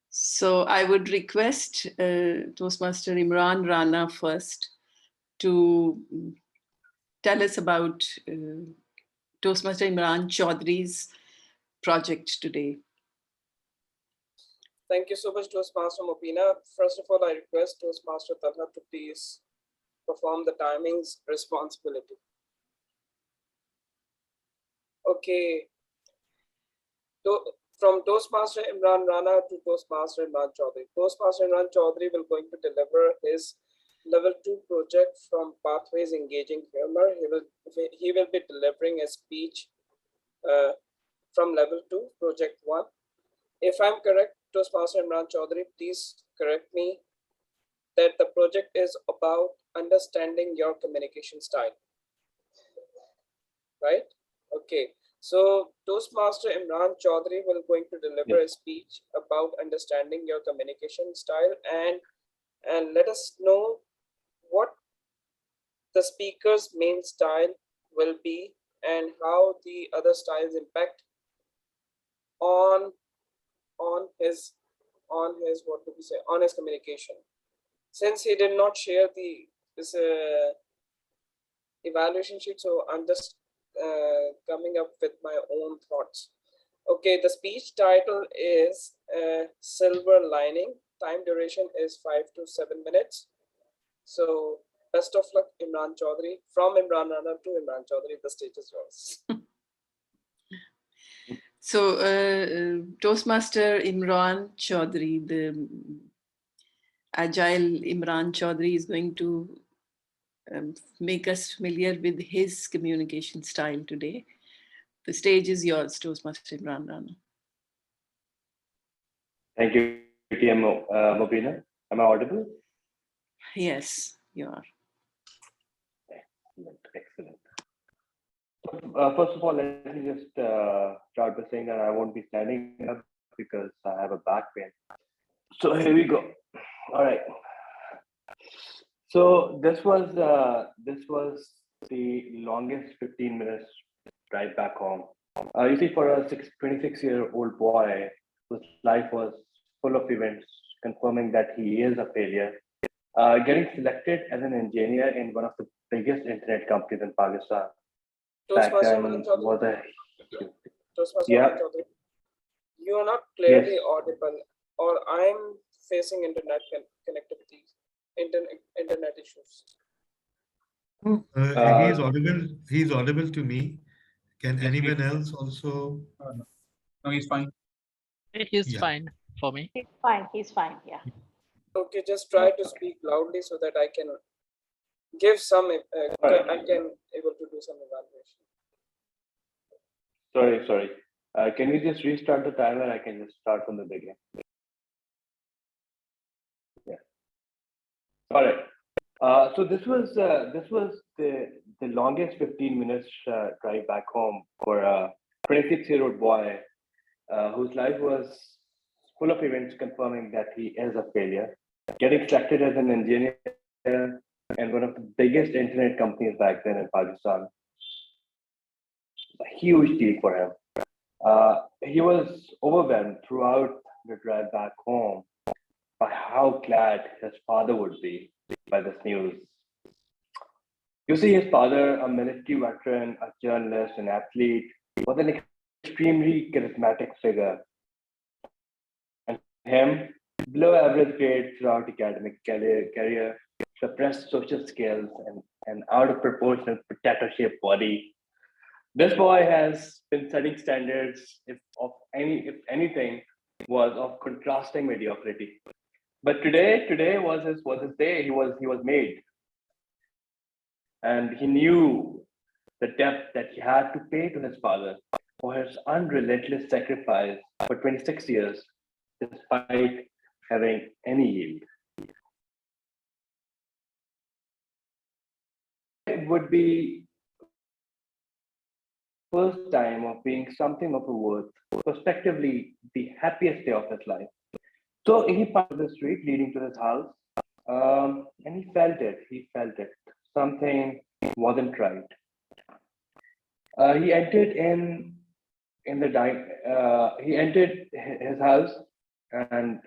So I would request Toastmaster Imran Rana first to tell us about Toastmaster Imran Chaudhry's project today. Thank you so much, Toastmaster Mopina. First of all, I request Toastmaster Talha to please perform the timings responsibility. Okay. From Toastmaster Imran Rana to Toastmaster Imran Chaudhry. Toastmaster Imran Chaudhry will going to deliver his level 2 project from Pathways Engaging Humor. He will be delivering a speech from level 2, project 1. If I'm correct, Toastmaster Imran Chaudhry, please correct me that the project is about understanding your communication style. Right? Okay. So Toastmaster Imran Chaudhry will going to deliver a speech about understanding your communication style and let us know what the speaker's main style will be and how the other styles impact on his what do we say, on his communication. Since he did not share this evaluation sheet, so I'm just coming up with my own thoughts. Okay, the speech title is Silver Lining. Time duration is 5 to 7 minutes. So best of luck, Imran Chaudhary. From Imran Rana to Imran Chaudhary, the stage is yours. So Toastmaster Imran Chaudhary, the agile Imran Chaudhary, is going to make us familiar with his communication style today. The stage is yours, Toastmaster Imran Rana. Thank you, TM Mobina. Am I audible? Yes, you are. Excellent, excellent. First of all, let me just start by saying that I won't be standing up because I have a back pain. So here we go. All right. So this was the longest 15 minutes drive back home. You see, for a 26-year-old boy whose life was full of events confirming that he is a failure, getting selected as an engineer in one of the biggest internet companies in Pakistan back Toastmaster then Imran Chaudhary. was a Toastmaster yeah. Imran Chaudhary. You are not clearly Yes. audible, or I'm facing internet connectivity, internet issues. He's audible. He's audible to me. Can anyone else also? No, he's fine. He's Yeah. fine for me. He's fine, yeah. Okay, just try to speak loudly so that I can give some, Alright. I can able to do some evaluation. Sorry. Can we just restart the timer? I can just start from the beginning. Yeah. All right. So this was the longest 15 minutes drive back home for a 26-year-old boy whose life was full of events confirming that he is a failure. Getting selected as an engineer in one of the biggest internet companies back then in Pakistan. A huge deal for him. He was overwhelmed throughout the drive back home by how glad his father would be by this news. You see, his father, a military veteran, a journalist, an athlete, was an extremely charismatic figure. And him, below average grades throughout academic career, suppressed social skills, and out of proportion potato shaped body. This boy has been setting standards, if anything, was of contrasting mediocrity. But today was his day. He was made, and he knew the debt that he had to pay to his father for his unrelentless sacrifice for 26 years, despite having any yield. It would be first time of being something of a worth, prospectively the happiest day of his life. So he passed the street leading to his house, and he felt it. Something wasn't right. He entered he entered his house, and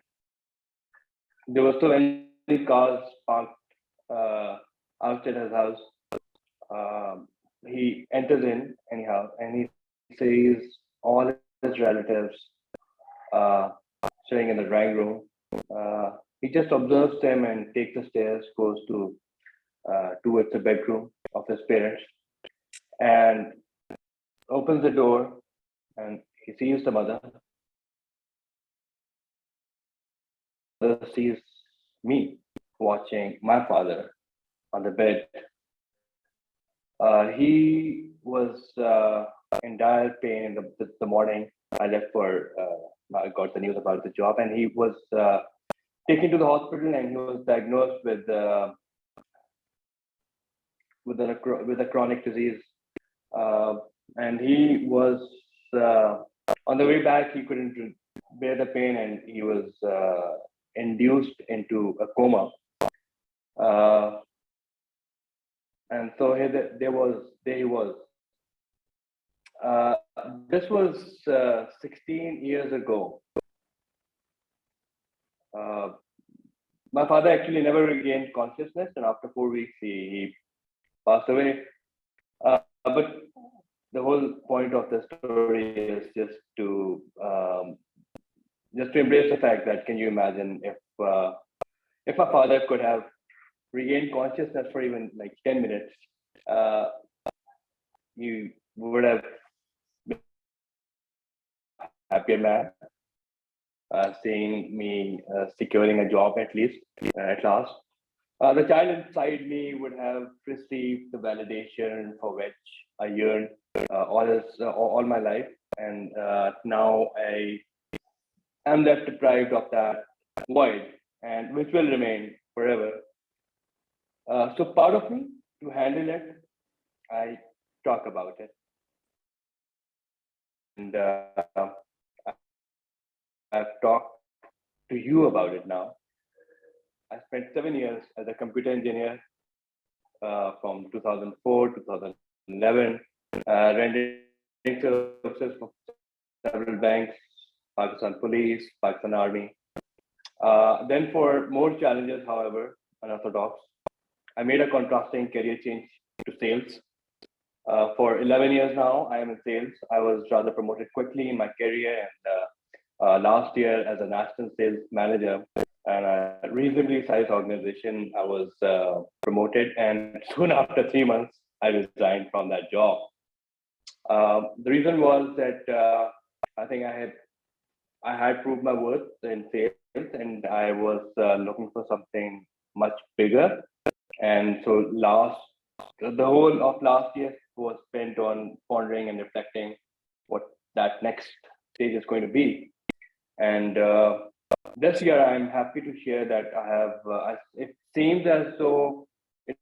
there were so many cars parked outside his house. He enters in anyhow, and he sees all his relatives sitting in the drawing room. He just observes them and takes the stairs, goes towards the bedroom of his parents, and opens the door, and he sees the mother. The mother sees me watching my father on the bed. He was in dire pain in the morning. I left for, I got the news about the job, and he was taken to the hospital, and he was diagnosed with a chronic disease. And he was on the way back. He couldn't bear the pain, and he was induced into a coma. And so there he was. This was 16 years ago. My father actually never regained consciousness, and after 4 weeks, he passed away. But the whole point of the story is just to embrace the fact that, can you imagine if my father could have regained consciousness for even like 10 minutes, you would have been a happier man, seeing me securing a job at least at last. The child inside me would have received the validation for which I yearned all my life, and now I am left deprived of that void, and which will remain forever. So part of me, to handle it, I talk about it, and I've talked to you about it now. I spent 7 years as a computer engineer from 2004 to 2011, rendering services for several banks, Pakistan Police, Pakistan Army. Then for more challenges, however, unorthodox, I made a contrasting career change to sales. For 11 years now, I am in sales. I was rather promoted quickly in my career, and last year as a national sales manager and a reasonably sized organization, I was promoted, and soon after 3 months, I resigned from that job. The reason was that I think I had proved my worth in sales, and I was looking for something much bigger. And so the whole of last year was spent on pondering and reflecting what that next stage is going to be. And this year, I'm happy to share that I have. It seems as though it's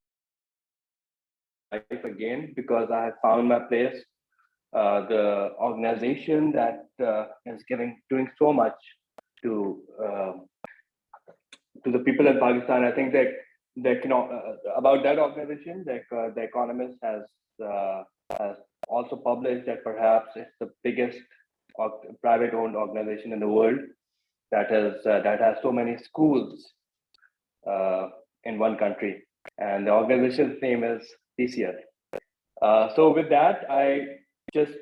life again, because I have found my place. The organization that is doing so much to the people in Pakistan. I think that about that organization, the Economist has also published that perhaps it's the biggest private-owned organization in the world that has so many schools in one country, and the organization's name is TCS. So with that, I just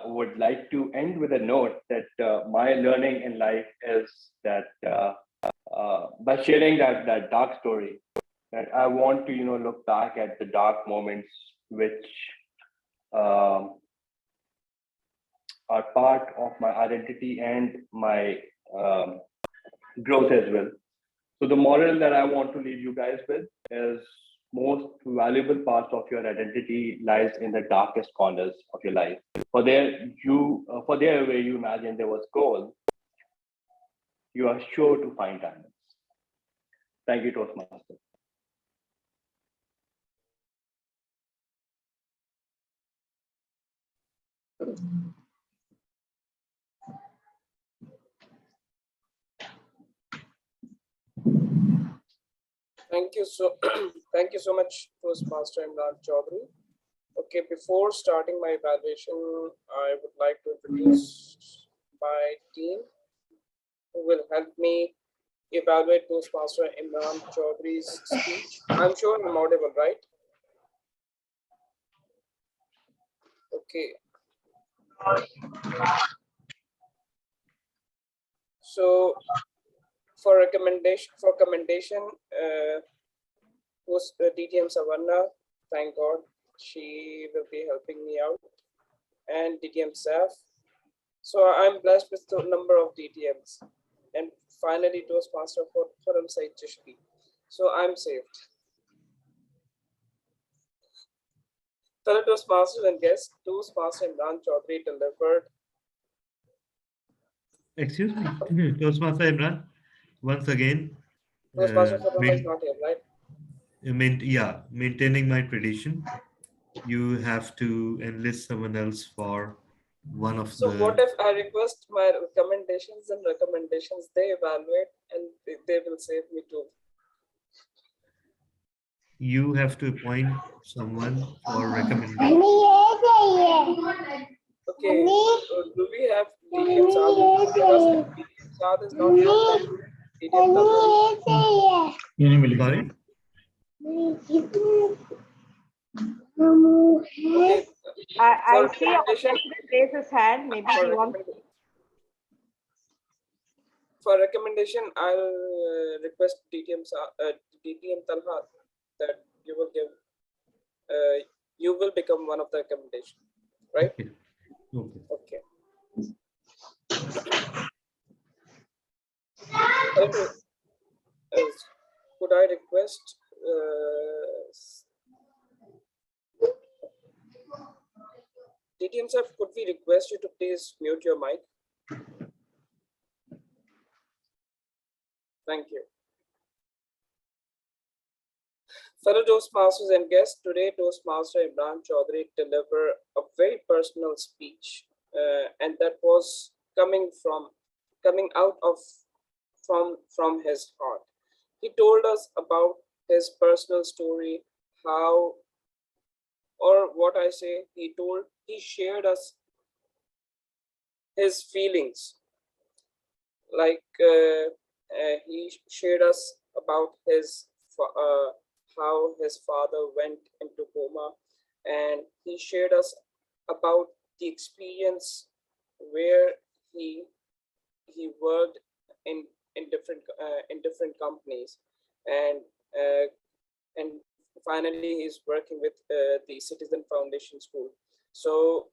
would like to end with a note that my learning in life is that by sharing that dark story, that I want to look back at the dark moments which are part of my identity and my growth as well. So the moral that I want to leave you guys with is, most valuable parts of your identity lies in the darkest corners of your life. For there where you imagine there was gold, you are sure to find diamonds. Thank you, Toastmaster. Thank you so much, Toastmaster Imran Chaudhary. Okay, before starting my evaluation, I would like to introduce my team who will help me evaluate Toastmaster Imran Chaudhary's speech. I'm sure I'm audible, right? Okay. So for commendation, was DTM Savanna. Thank God, she will be helping me out, and DTM Saf. So I'm blessed with the number of DTMs, and finally Toastmaster for Kharam Said Chishti. So I'm saved. Fellow Toastmasters and guests, Toastmaster Imran Chaudhary delivered. Excuse me, Toastmaster Imran, once again. Toastmaster Kharam is not here, right? Maintaining my tradition, you have to enlist someone else for one of So the. what if I request my recommendations they evaluate and they will save me too? you have to appoint someone for recommendation. Okay, do we have DTM Saad with us? DTM Saad is not here. DTM Talha. Sorry? Okay, I for see our recommendation, president raise his hand. Maybe for he wants. I'll request DTM Talha that you will give. You will become one of the recommendation, right? Okay. Okay. Okay. Okay. Could I request DTM sir, could we request you to please mute your mic? Thank you. Fellow Toastmasters and guests, today Toastmaster Imran Chaudhary delivered a very personal speech, and that was coming out of from his heart. He told us about his personal story, how, or what I say, he shared us his feelings. Like he shared us about his how his father went into coma, and he shared us about the experience where he worked in different companies, and finally he's working with the Citizen Foundation School. So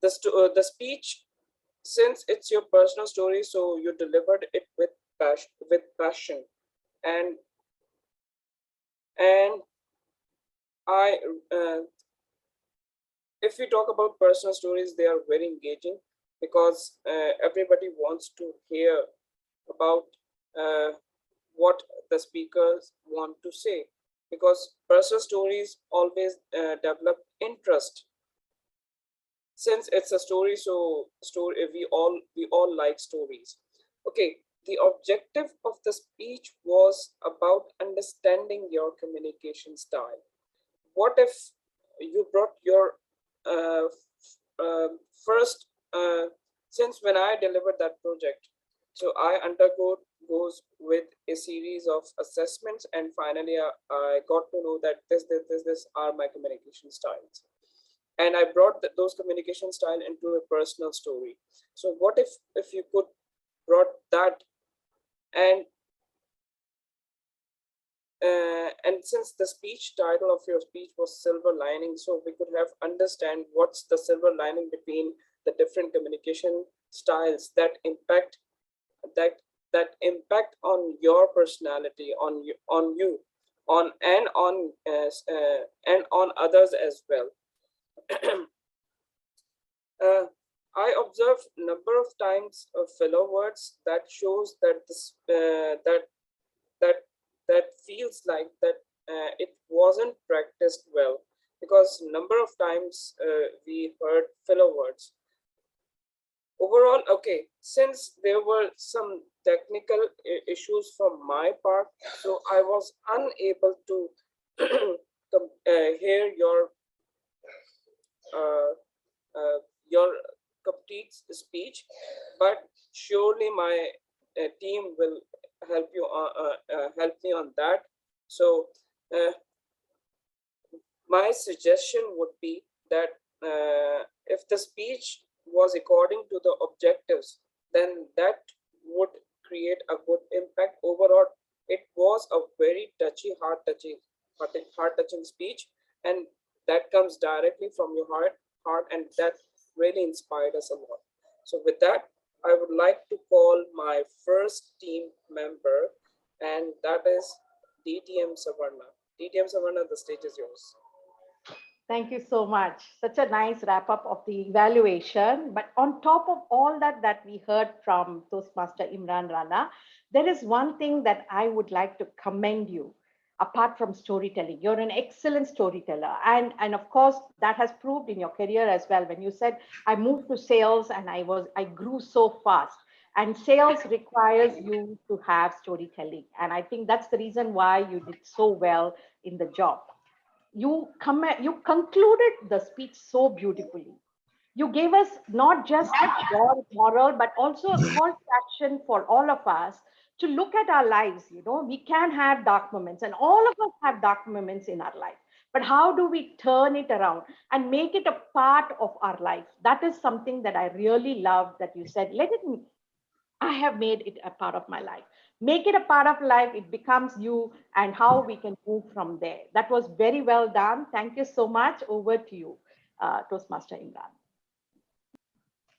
the speech, since it's your personal story, so you delivered it with passion, and I if we talk about personal stories, they are very engaging because everybody wants to hear about what the speakers want to say, because personal stories always develop interest. Since it's a story, so we all like stories. Okay, the objective of the speech was about understanding your communication style. What if you brought your first, since when I delivered that project, so I goes with a series of assessments, and finally I got to know that this are my communication styles, and I brought those communication style into a personal story. So what if you could brought that, and since the speech title of your speech was silver lining, so we could have understand what's the silver lining between the different communication styles that impact on your personality, on others as well. I observe number of times filler words that shows that this that feels like that it wasn't practiced well, because number of times we heard filler words. Overall, okay, since there were some technical issues from my part, so I was unable to hear your complete speech, but surely my team will help me on that. So my suggestion would be that if the speech was according to the objectives, then that would create a good impact. Overall, it was a very touchy, heart-touching speech, and that comes directly from your heart, and that really inspired us a lot. So with that, I would like to call my first team member, and that is DTM Savarna. DTM Savarna, the stage is yours. Thank you so much. Such a nice wrap up of the evaluation. But on top of all that we heard from Toastmaster Imran Rana, there is one thing that I would like to commend you. Apart from storytelling, you're an excellent storyteller, and of course that has proved in your career as well. When you said I moved to sales and I grew so fast, And sales requires you to have storytelling. And I think that's the reason why you did so well in the job. You concluded the speech so beautifully. You gave us not just your moral, but also a call to action for all of us to look at our lives. We can have dark moments, and all of us have dark moments in our life. But how do we turn it around and make it a part of our life? That is something that I really love that you said, I have made it a part of my life. Make it a part of life, it becomes you, and how we can move from there. That was very well done. Thank you so much. Over to you, Toastmaster Imran.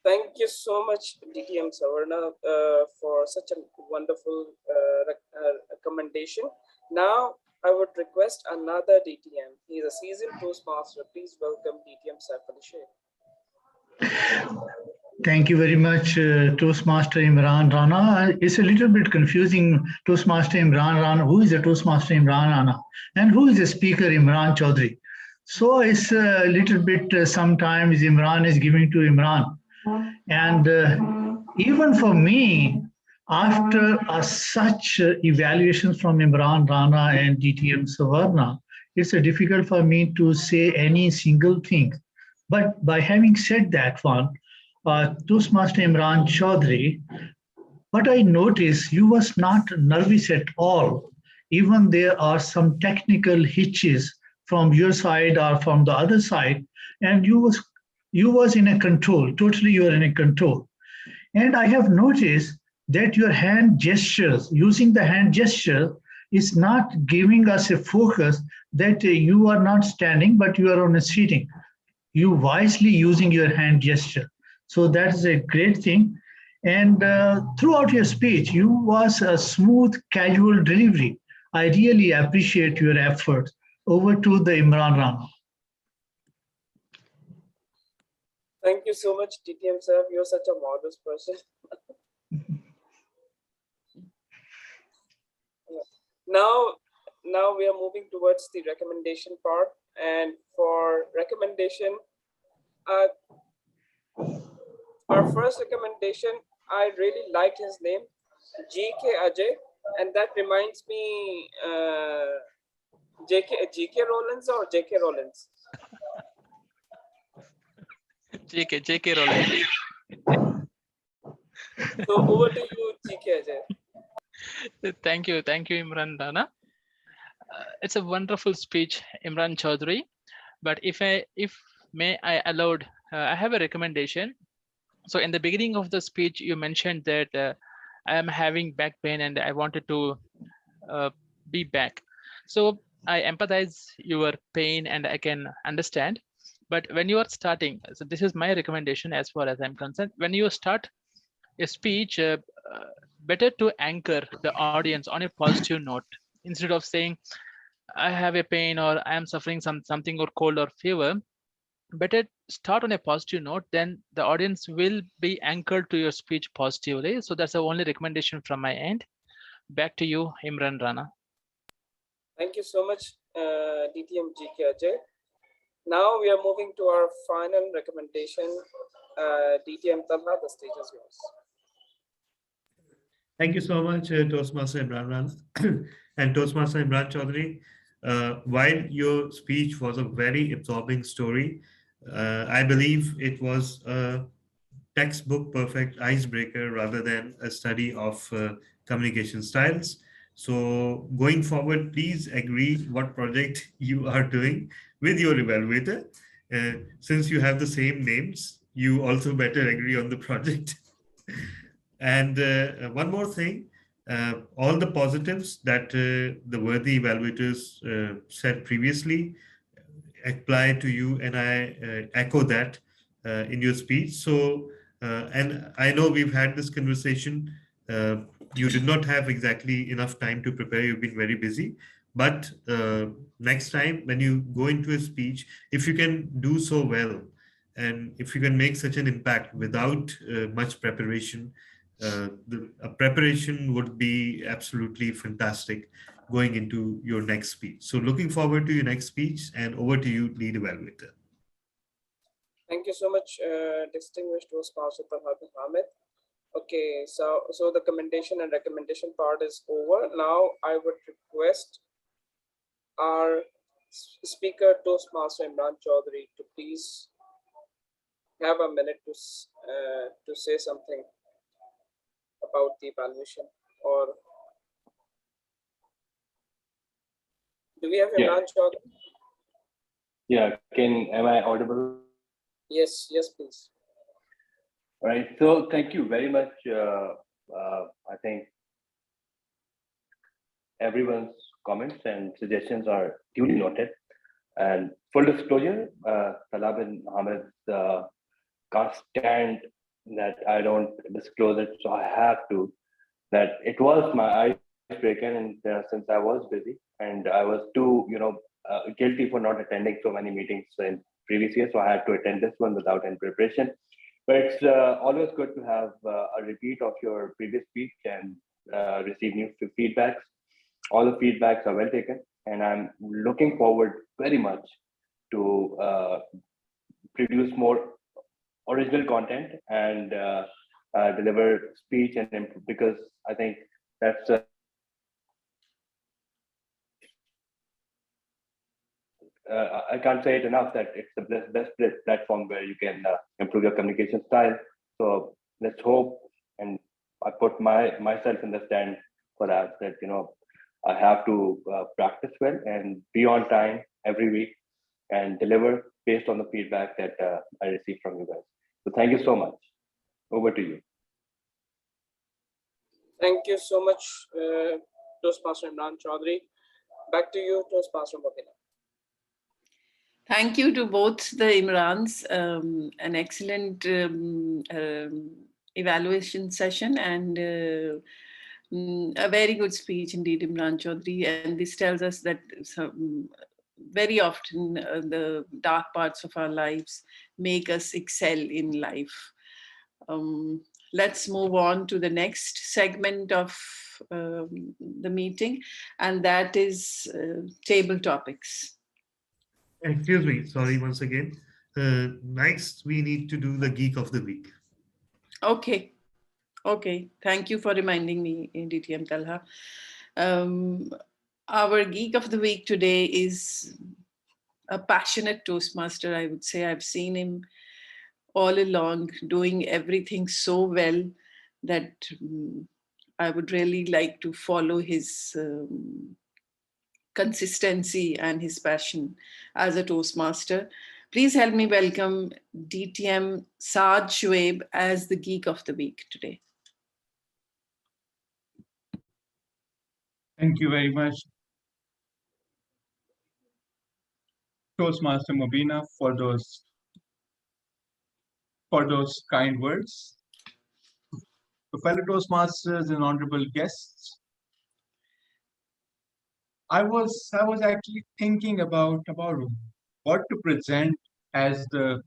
Thank you so much, DTM Savarna, for such a wonderful recommendation. Now, I would request another DTM. He is a seasoned Toastmaster. Please welcome DTM Saif Ali Sheikh. Thank you very much, Toastmaster Imran Rana. It's a little bit confusing, Toastmaster Imran Rana. Who is a Toastmaster Imran Rana? And who is the speaker, Imran Chaudhry? So it's a little bit, sometimes Imran is giving to Imran. And even for me, after such evaluations from Imran Rana and DTM Savarna, it's difficult for me to say any single thing. But by having said that one, Toastmaster Imran Chaudhry, what I noticed, you was not nervous at all. Even there are some technical hitches from your side or from the other side, and you was in a control, totally you are in a control. And I have noticed that your hand gestures, using the hand gesture, is not giving us a focus that you are not standing, but you are on a seating. You wisely using your hand gesture. So that is a great thing. And throughout your speech, you was a smooth, casual delivery. I really appreciate your efforts. Over to the Imran Rana. Thank you so much, DTM sir. You're such a modest person. Now we are moving towards the recommendation part. And for recommendation, our first recommendation, I really liked his name, GK Ajay, and that reminds me, GK Rollins or JK Rollins? JK Rollins. So over to you, GK Ajay. Thank you, Imran Rana. It's a wonderful speech, Imran Chaudhry. But if may I allowed, I have a recommendation. So in the beginning of the speech, you mentioned that I am having back pain and I wanted to be back. So I empathize your pain and I can understand. But when you are starting, so this is my recommendation as far as I'm concerned. When you start a speech, better to anchor the audience on a positive note instead of saying, I have a pain or I am suffering something or cold or fever. Better start on a positive note, then the audience will be anchored to your speech positively. So that's the only recommendation from my end. Back to you, Imran Rana. Thank you so much, DTM GK Ajay. Now we are moving to our final recommendation. DTM Talha, the stage is yours. Thank you so much, Toastmaster Imran Rana and Toastmaster Imran Chaudhry. While your speech was a very absorbing story, I believe it was a textbook perfect icebreaker rather than a study of communication styles. So going forward, please agree what project you are doing with your evaluator. Since you have the same names, you also better agree on the project. And one more thing, all the positives that the worthy evaluators said previously apply to you, and I echo that in your speech. So, and I know we've had this conversation. You did not have exactly enough time to prepare. You've been very busy. But next time when you go into a speech, if you can do so well, and if you can make such an impact without much preparation, a preparation would be absolutely fantastic going into your next speech. So looking forward to your next speech, and over to you, lead evaluator. Thank you so much, distinguished Toastmaster Talha Ahmed. Okay, so the commendation and recommendation part is over. Now I would request our speaker Toastmaster Imran Chaudhary to please have a minute to say something about the evaluation. Or do we have Yeah. Imran Chaudhary? Yeah, am I audible? Yes, please. All right, so thank you very much. I think everyone's comments and suggestions are duly noted. And full disclosure, Talab and Ahmed can't stand that I don't disclose it, so I have to. That it was my icebreaker, and since I was busy and I was too, guilty for not attending so many meetings in previous years, so I had to attend this one without any preparation. But it's always good to have a repeat of your previous speech and receive new feedbacks. All the feedbacks are well taken, and I'm looking forward very much to produce more original content and deliver speech and because I think that's I can't say it enough that it's the best platform where you can improve your communication style. So let's hope, and I put myself in the stand for that. That I have to practice well and be on time every week and deliver based on the feedback that I receive from you guys. So thank you so much. Over to you. Thank you so much, Toastmaster Imran Chaudhary. Back to you, Toastmaster Mubina. Thank you to both the Imrans. An excellent evaluation session and a very good speech indeed, Imran Chaudhary. And this tells us that very often the dark parts of our lives make us excel in life. Let's move on to the next segment of the meeting, and that is table topics. Excuse me, sorry once again. Next, we need to do the Geek of the Week. Okay. Thank you for reminding me, DTM Talha. Our Geek of the Week today is a passionate Toastmaster, I would say. I've seen him all along doing everything so well that I would really like to follow his consistency and his passion as a Toastmaster. Please help me welcome DTM Saad Shoaib as the Geek of the Week today. Thank you very much, Toastmaster Mubina, for those kind words. To fellow Toastmasters and honorable guests, I was actually thinking about what to present as the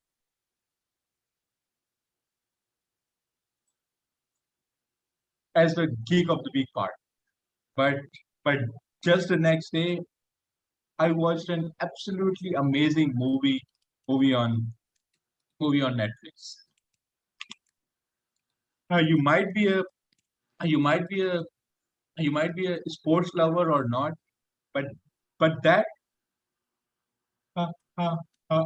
Geek of the Week part, but just the next day, I watched an absolutely amazing movie on Netflix. You might be a sports lover or not, but that uh, uh, uh,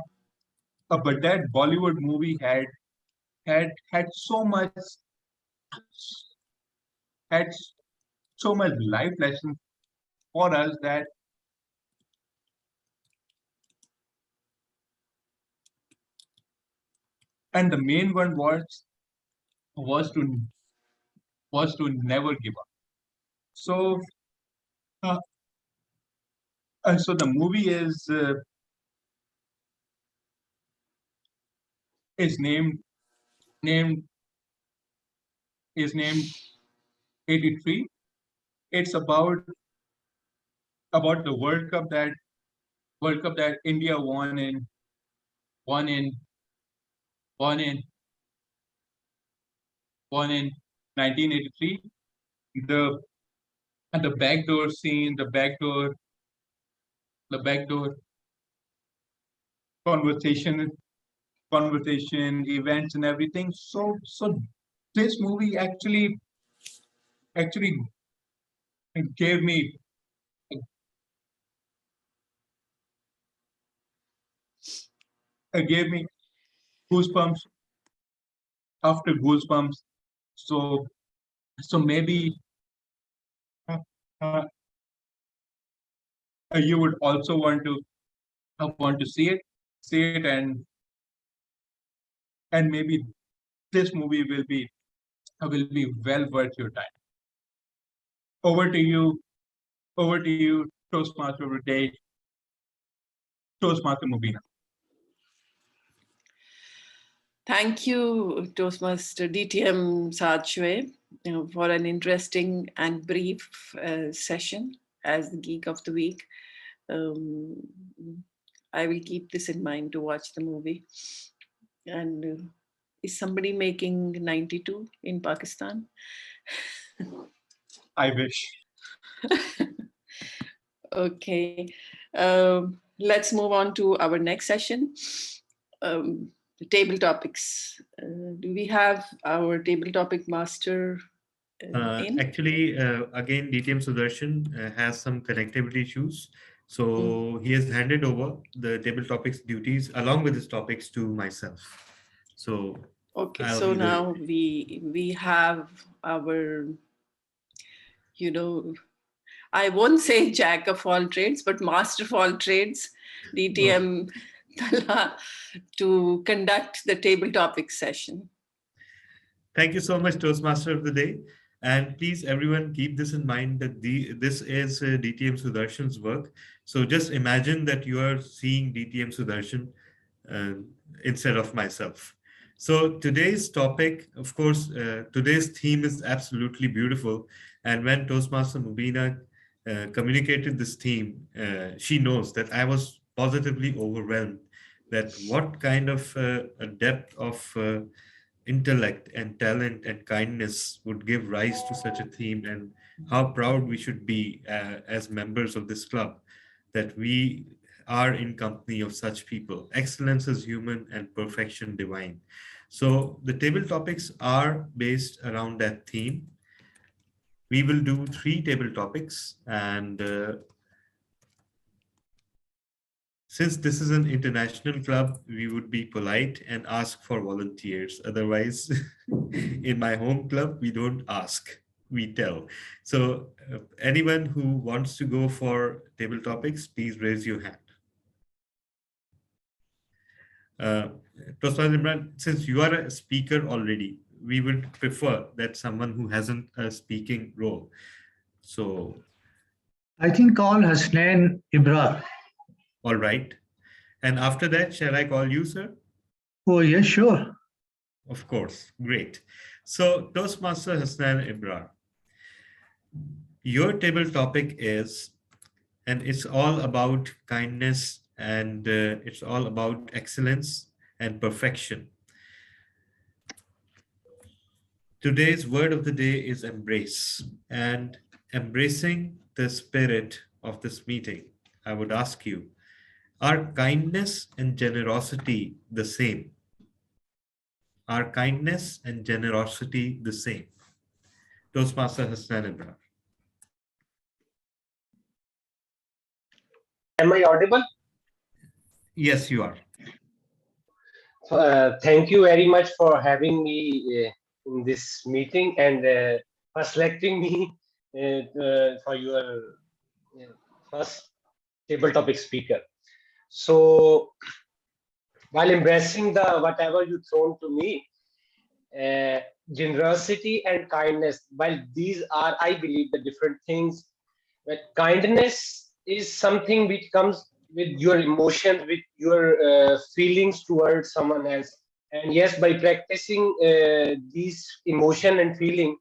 but that Bollywood movie had so much life lessons for us that and the main one was to never give up. So so the movie is named 83. It's about the World Cup that India won in won in won in 1983. The backdoor scene, the backdoor conversation, events and everything. So this movie actually gave me goosebumps after goosebumps. So maybe uh, uh, you would also want to see it, and maybe this movie will be well worth your time. Over to you, Toastmaster of the day, Toastmaster Mubina. Thank you, Toastmaster DTM Sajwe, for an interesting and brief session as the Geek of the Week. I will keep this in mind to watch the movie. And is somebody making 92 in Pakistan? I wish. Okay, let's move on to our next session. The table topics. Do we have our table topic master in? Actually, again, DTM Sudarshan has some connectivity issues. So he has handed over the table topics duties along with his topics to myself. So Okay, I'll so be the- now we have our, I won't say jack of all trades, but master of all trades, DTM Tala, to conduct the table topics session. Thank you so much, Toastmaster of the Day. And please, everyone, keep this in mind that this is DTM Sudarshan's work. So just imagine that you are seeing DTM Sudarshan instead of myself. So today's topic, of course, today's theme is absolutely beautiful. And when Toastmaster Mubina communicated this theme, she knows that I was positively overwhelmed that what kind of a depth of intellect and talent and kindness would give rise to such a theme, and how proud we should be as members of this club that we are in company of such people. Excellence is human and perfection divine. So the table topics are based around that theme. We will do 3 table topics, and since this is an international club, we would be polite and ask for volunteers. Otherwise, in my home club, we don't ask, we tell. So anyone who wants to go for table topics, please raise your hand. Toastmaster Imran, since you are a speaker already, we would prefer that someone who hasn't a speaking role. So, I think call Hasnain Ibrar. all right. And after that, shall I call you, sir? Oh, yes, sure. Of course, great. So Toastmaster Hasnan Ibrar, your table topic is, and it's all about kindness, and it's all about excellence and perfection. Today's word of the day is embrace, and embracing the spirit of this meeting, I would ask you, are kindness and generosity the same? Are kindness and generosity the same? Toastmaster Hasnan Ibrar. Am I audible? Yes, you are. Thank you very much for having me in this meeting and for selecting me for your first table topic speaker. So while embracing the whatever you thrown to me, generosity and kindness, while these are, I believe, the different things, but kindness is something which comes with your emotions, with your feelings towards someone else. And yes, by practicing these emotion and feeling,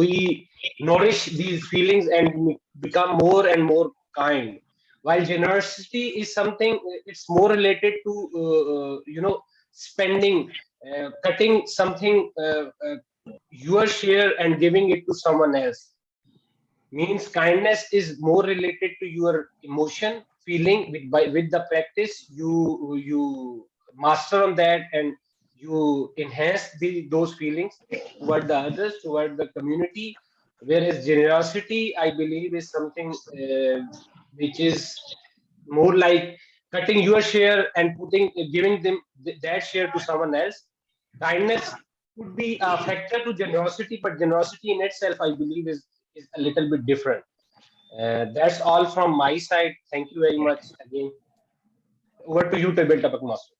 we nourish these feelings and become more and more kind. While generosity is something, it's more related to spending, cutting something your share and giving it to someone else. Means kindness is more related to your emotion feeling. With the practice you master on that, and you enhance those feelings toward the others, toward the community. Whereas generosity, I believe, is something which is more like cutting your share and giving them that share to someone else. Kindness could be a factor to generosity, but generosity in itself, I believe, is a little bit different. That's all from my side. Thank you very much again. Over to you, Table Topic Master.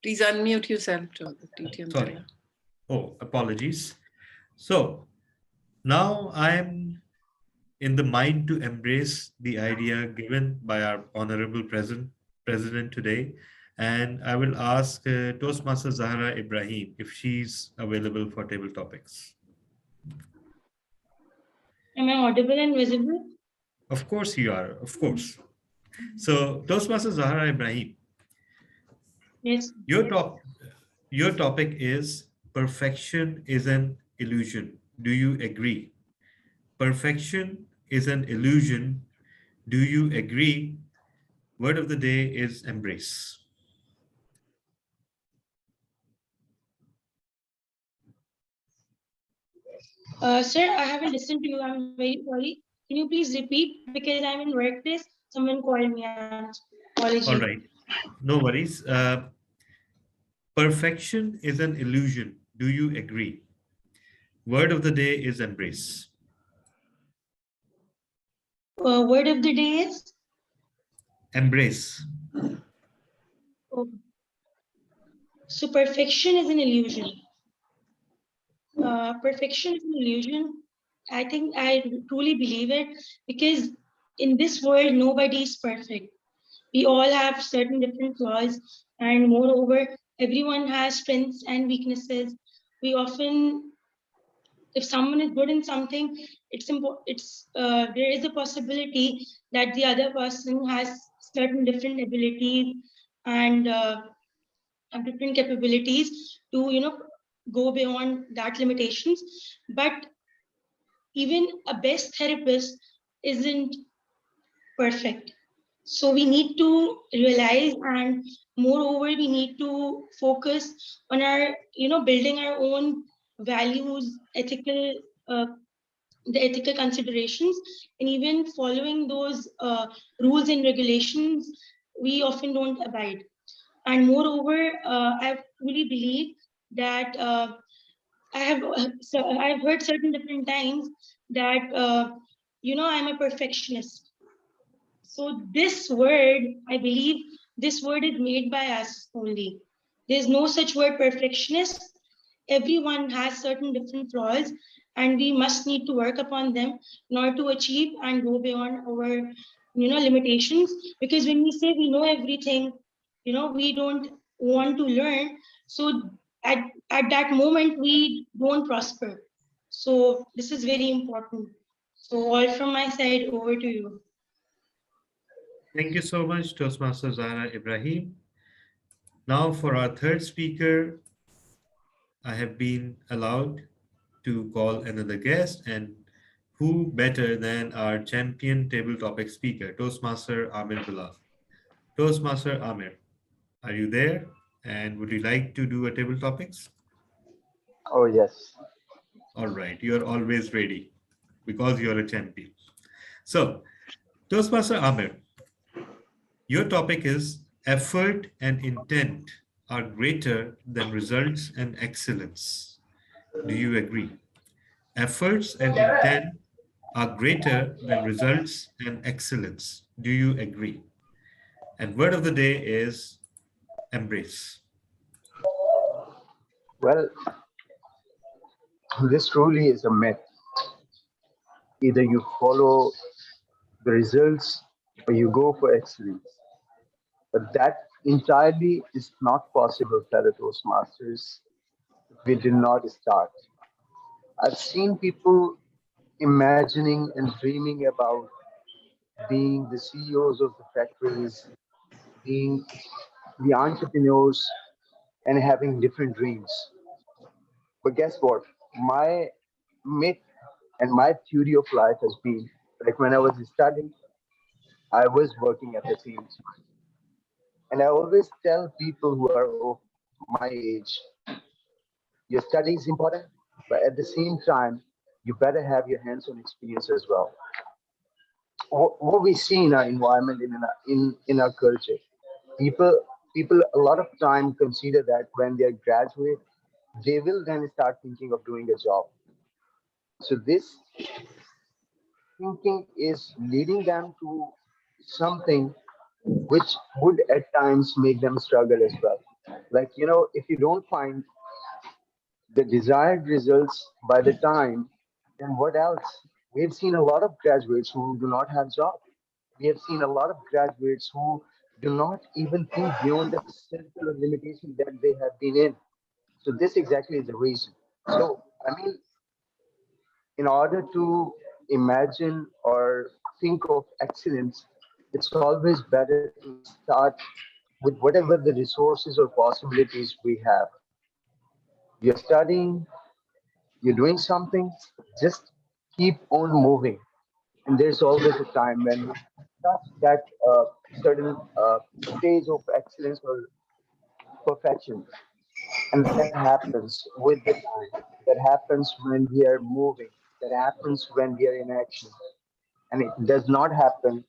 Please unmute yourself, TTM. Sorry. Oh, apologies. So now I'm in the mind to embrace the idea given by our honorable president today. And I will ask Toastmaster Zahra Ibrahim if she's available for table topics. Am I audible and visible? Of course you are, of course. So Toastmaster Zahra Ibrahim, Yes. your topic is perfection is an illusion. Do you agree? Perfection is an illusion. Do you agree? Word of the day is embrace. Sir, I haven't listened to you. I'm very sorry. Can you please repeat? Because I'm in workplace. Someone called me. Apology. All right. No worries. Perfection is an illusion. Do you agree? Word of the day is embrace. Word of the day is? Embrace. Oh. So perfection is an illusion. Perfection is an illusion. I think I truly believe it because in this world, nobody is perfect. We all have certain different flaws, and moreover, everyone has strengths and weaknesses. We often, if someone is good in something, there is a possibility that the other person has certain different abilities and have different capabilities to go beyond that limitations. But even a best therapist isn't perfect. So we need to realize, and moreover, we need to focus on our, building our own values, the ethical considerations, and even following those rules and regulations, we often don't abide. And moreover, I really believe that I've heard certain different times that I'm a perfectionist. So this word, I believe, this word is made by us only. There's no such word perfectionist. Everyone has certain different flaws, and we must need to work upon them in order to achieve and go beyond our limitations. Because when we say we know everything, we don't want to learn. So at that moment, we don't prosper. So this is very important. So all from my side, over to you. Thank you so much, Toastmaster Zahra Ibrahim. Now for our third speaker, I have been allowed to call another guest, and who better than our champion table topic speaker, Toastmaster Amir Bilal. Toastmaster Amir, are you there? And would you like to do a table topics? Oh, yes. All right, you're always ready because you're a champion. So, Toastmaster Amir, your topic is effort and intent are greater than results and excellence. Do you agree? Efforts and intent are greater than results and excellence. Do you agree? And word of the day is embrace. Well, this truly is a myth. Either you follow the results or you go for excellence. But that entirely is not possible, fellow Toastmasters, if we did not start. I've seen people imagining and dreaming about being the CEOs of the factories, being the entrepreneurs, and having different dreams. But guess what? My myth and my theory of life has been like when I was studying, I was working at the same time. And I always tell people who are of my age, your study is important, but at the same time, you better have your hands-on experience as well. What we see in our environment, in our culture, people people a lot of time consider that when they are graduate, they will then start thinking of doing a job. So this thinking is leading them to something which would at times make them struggle as well. Like, if you don't find the desired results by the time, then what else? We've seen a lot of graduates who do not have jobs. We have seen a lot of graduates who do not even think beyond the circle of limitation that they have been in. So this exactly is the reason. So I mean, in order to imagine or think of excellence, it's always better to start with whatever the resources or possibilities we have. You're studying, you're doing something, just keep on moving. And there's always a time when you touch that certain stage of excellence or perfection. And that happens with the time. That happens when we are moving. That happens when we are in action. And it does not happen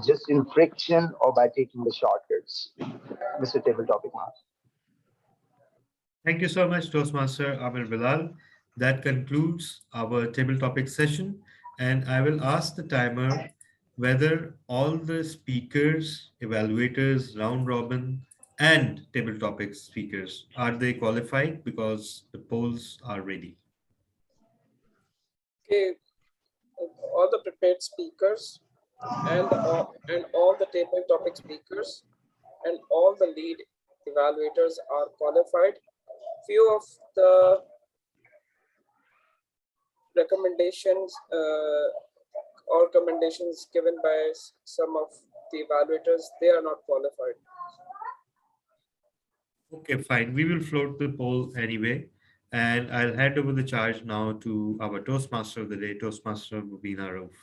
just in friction or by taking the shortcuts. Mr. Table Topic Master. Thank you so much, Toastmaster Amir Bilal. That concludes our table topic session. And I will ask the timer whether all the speakers, evaluators, round robin, and table topic speakers, are they qualified? Because the polls are ready. Okay, all the prepared speakers and all the table topic speakers and all the lead evaluators are qualified. Few of the recommendations or commendations given by some of the evaluators, they are not qualified. Okay, fine. We will float the poll anyway. And I'll hand over the charge now to our Toastmaster of the day, Toastmaster Mubina Rauf.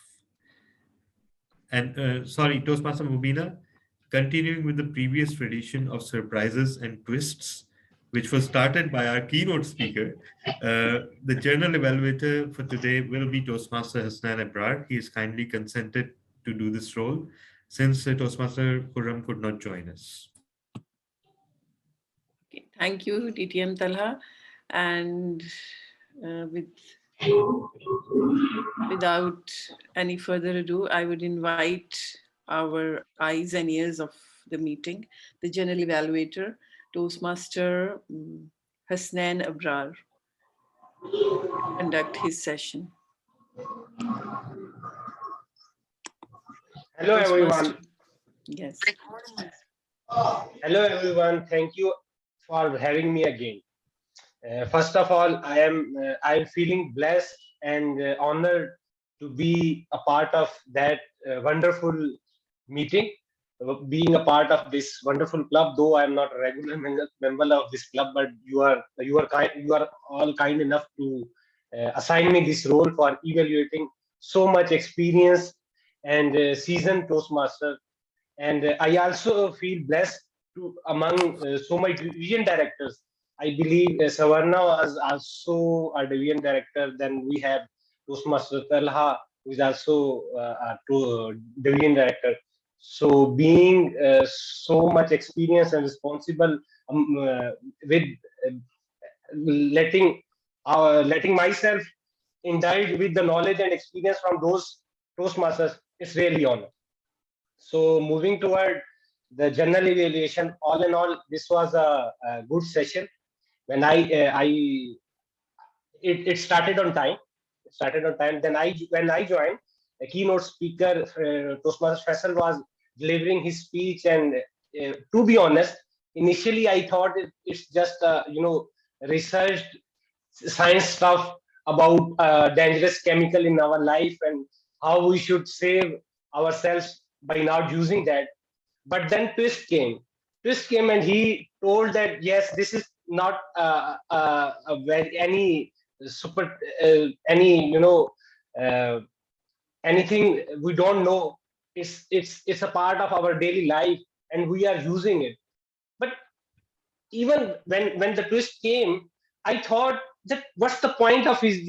And sorry, Toastmaster Mubina, continuing with the previous tradition of surprises and twists, which was started by our keynote speaker, the general evaluator for today will be Toastmaster Hasnan Abrar. He has kindly consented to do this role since Toastmaster Khurram could not join us. Okay, thank you, TTM Talha. And without any further ado, I would invite our eyes and ears of the meeting, the general evaluator, Toastmaster Hasnan Abrar, to conduct his session. Hello, everyone. Toastmaster. Yes. Hello, everyone. Thank you for having me again. First of all, I'm feeling blessed and honored to be a part of that wonderful meeting, being a part of this wonderful club. Though I'm not a regular member of this club, but you are all kind enough to assign me this role for evaluating so much experience and seasoned Toastmaster. And I also feel blessed to among so many division directors. I believe Savarna was also a division director. Then we have Toastmaster Talha, who is also a division director. So being so much experience and responsible with letting letting myself indulge with the knowledge and experience from those Toastmasters, it's really honor. So moving toward the general evaluation, all in all, this was a good session. When it started on time. It started on time. Then when I joined, the keynote speaker Toastmaster Faisal was delivering his speech, and to be honest, initially I thought it's just researched science stuff about dangerous chemical in our life and how we should save ourselves by not using that. But then twist came and he told that yes, this is not a very any super any anything we don't know. It's a part of our daily life, and we are using it. But even when the twist came, I thought that what's the point of his,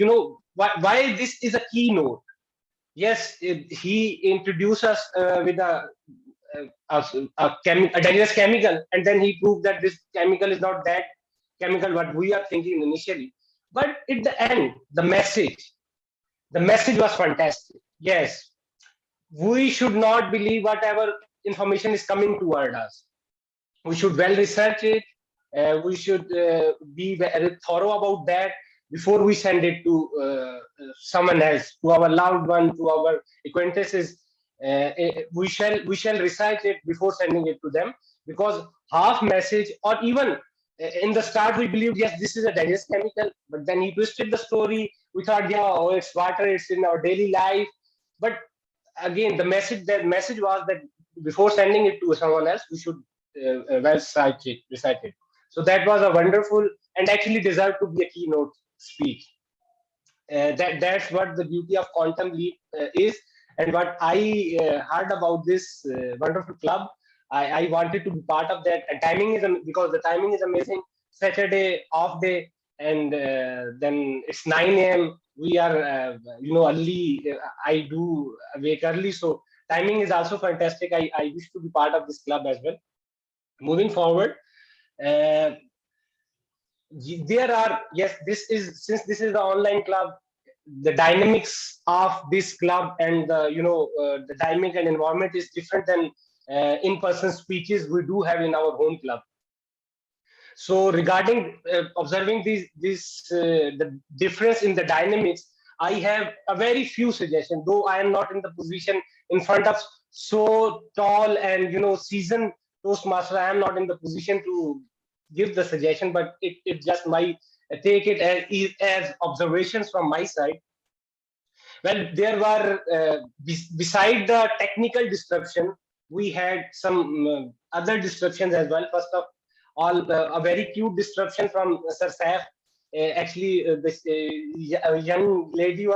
why this is a keynote. Yes, he introduced us with a dangerous chemical, and then he proved that this chemical is not that chemical what we are thinking initially. But at the end, the message was fantastic. Yes, we should not believe whatever information is coming toward us. We should well research it. We should be very thorough about that before we send it to someone else, to our loved one, to our acquaintances. We shall research it before sending it to them, because half message, or even in the start we believed, yes, this is a dangerous chemical, but then he twisted the story. We thought, yeah, oh, it's water, it's in our daily life. But again, the message was that before sending it to someone else, we should well research it. So that was a wonderful and actually deserved to be a keynote speech. That's what the beauty of Quantum Leap is, and what I heard about this wonderful club. I wanted to be part of that. And timing is because the timing is amazing. Saturday off day, and then it's 9 a.m. We are early. I do wake early, so timing is also fantastic. I wish to be part of this club as well. Moving forward, there are, yes, since this is the online club, the dynamics of this club and the dynamic and environment is different than in-person speeches we do have in our home club. So regarding observing the difference in the dynamics, I have a very few suggestions, though I am not in the position in front of so tall and seasoned Toastmaster. I am not in the position to give the suggestion, but it just might take it as observations from my side. Well, there were beside the technical disruption, we had some other disruptions as well. First of all, a very cute disruption from Sir Saif. Actually, this young lady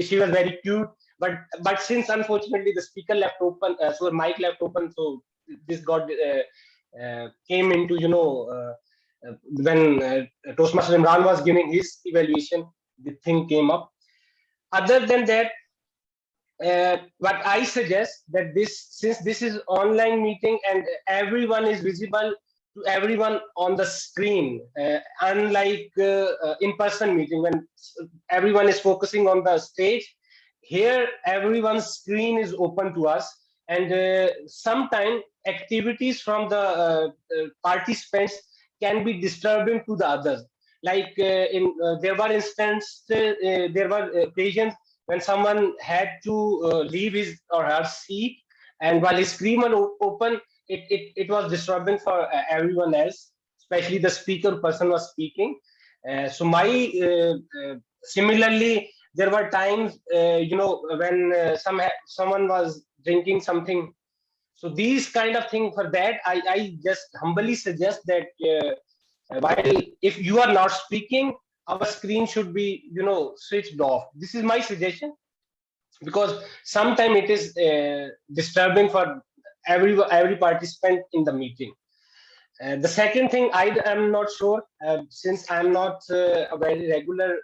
she was very cute, but since unfortunately the speaker left open, so the mic left open, so this got came into when Toastmaster Imran was giving his evaluation, the thing came up. Other than that, what I suggest that since this is online meeting and everyone is visible to everyone on the screen, unlike in-person meeting when everyone is focusing on the stage, here everyone's screen is open to us, and sometimes activities from the participants can be disturbing to the others. Like there were instances, there were occasions when someone had to leave his or her seat, and while his screen was open, it was disturbing for everyone else, especially the speaker person was speaking. So similarly, there were times when someone was drinking something. So these kind of things, for that I just humbly suggest that while if you are not speaking, our screen should be switched off. This is my suggestion, because sometimes it is disturbing for every participant in the meeting. The second thing, I am not sure, since I am not a very regular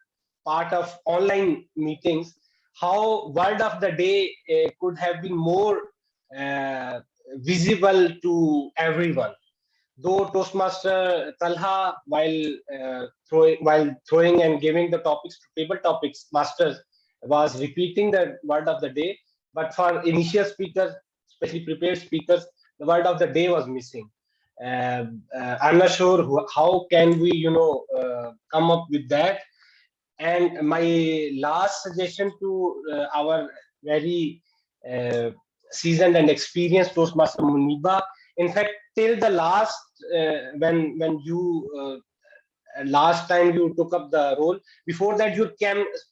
part of online meetings, how word of the day could have been more visible to everyone. Though Toastmaster Talha, while throwing and giving the topics to table topics masters, was repeating the word of the day, but for initial speakers, especially prepared speakers, the word of the day was missing. I'm not sure how can we come up with that. And my last suggestion to our very seasoned and experienced Toastmaster Muniba, in fact, till the last when you last time you took up the role, before that your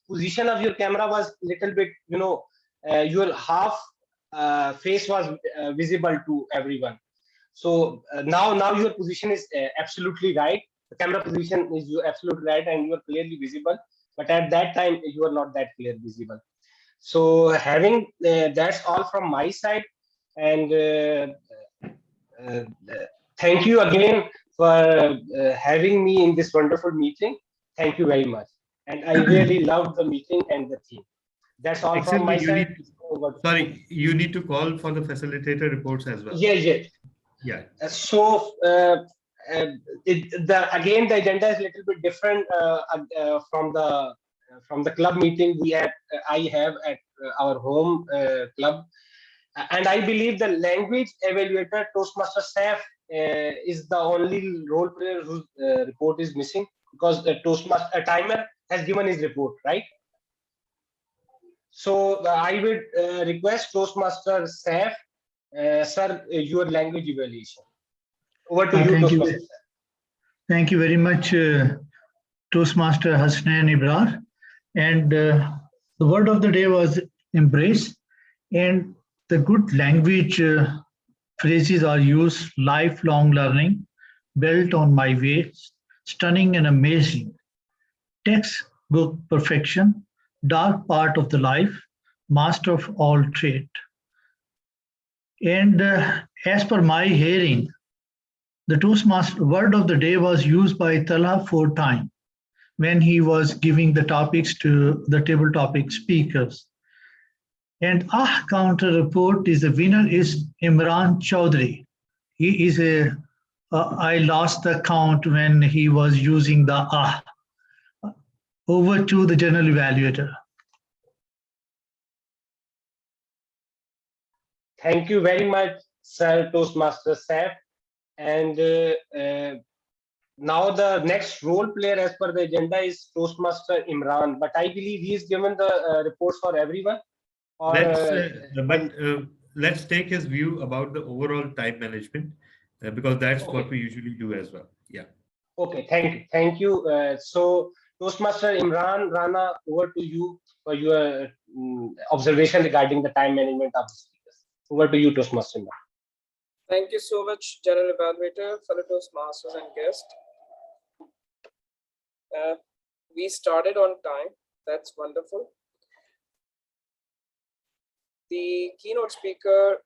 position of your camera was little bit your half face was visible to everyone. So now your position is absolutely right. the camera position is you absolutely right, and you are clearly visible. But at that time, you are not that clear visible. So having that's all from my side, and thank you again for having me in this wonderful meeting. Thank you very much, and I really loved the meeting and the theme. That's all from my Actually, side. sorry, you need to call for the facilitator reports as well. Yeah. Yeah. So again, the agenda is a little bit different from the club meeting I have at our home club, and I believe the language evaluator Toastmaster staff is the only role player whose report is missing, because the Toastmaster timer has given his report, right? So I would request Toastmaster staff, sir, your language evaluation. Over to you, Thank you. Toastmaster. Thank you very much, Toastmaster Hasnain Ibrar. And the word of the day was embrace. And the good language phrases are used: lifelong learning, built on my way, stunning and amazing, textbook perfection, dark part of the life, master of all trade. And as per my hearing, the Toastmaster word of the day was used by Talha 4 times when he was giving the topics to the table topic speakers. And counter report is the winner is Imran Chaudhry. He is I lost the count when he was using the Over to the general evaluator. Thank you very much, Sir Toastmaster Saf. And now the next role player as per the agenda is Toastmaster Imran, but I believe he is given the reports for everyone. Or, let's take his view about the overall time management, because that's what we usually do as well. Yeah. Okay, thank you. So Toastmaster Imran Rana, over to you for your observation regarding the time management of the speakers. Over to you, Toastmaster Imran. Thank you so much, General Evaluator, fellow Toastmasters and guests. We started on time. That's wonderful. The keynote speaker,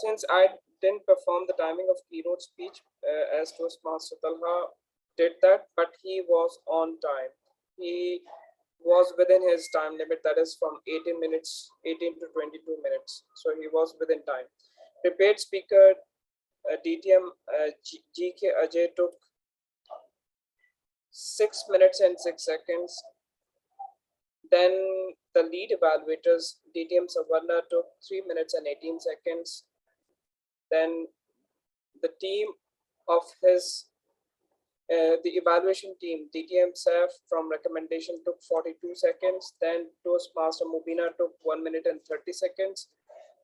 since I didn't perform the timing of keynote speech as Toastmaster Talha did that, but he was on time. He was within his time limit, that is from 18 to 22 minutes. So he was within time. Prepared speaker DTM GK Ajay took 6 minutes and 6 seconds. Then the lead evaluators DTM Savarna took 3 minutes and 18 seconds. Then the team of his the evaluation team DTM SAF from recommendation took 42 seconds. Then Toastmaster Mubina took 1 minute and 30 seconds.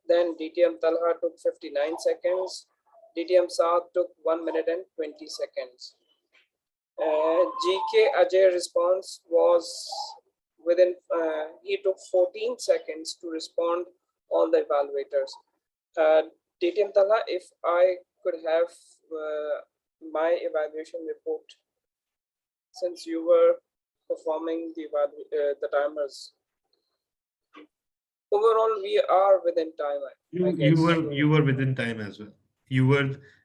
Then DTM Talha took 59 seconds. DTM Saad took 1 minute and 20 seconds. GK Ajay response was within, he took 14 seconds to respond all the evaluators. DTM Talha, if I could have my evaluation report, since you were performing the timers. Overall, we are within time. You were within time as well.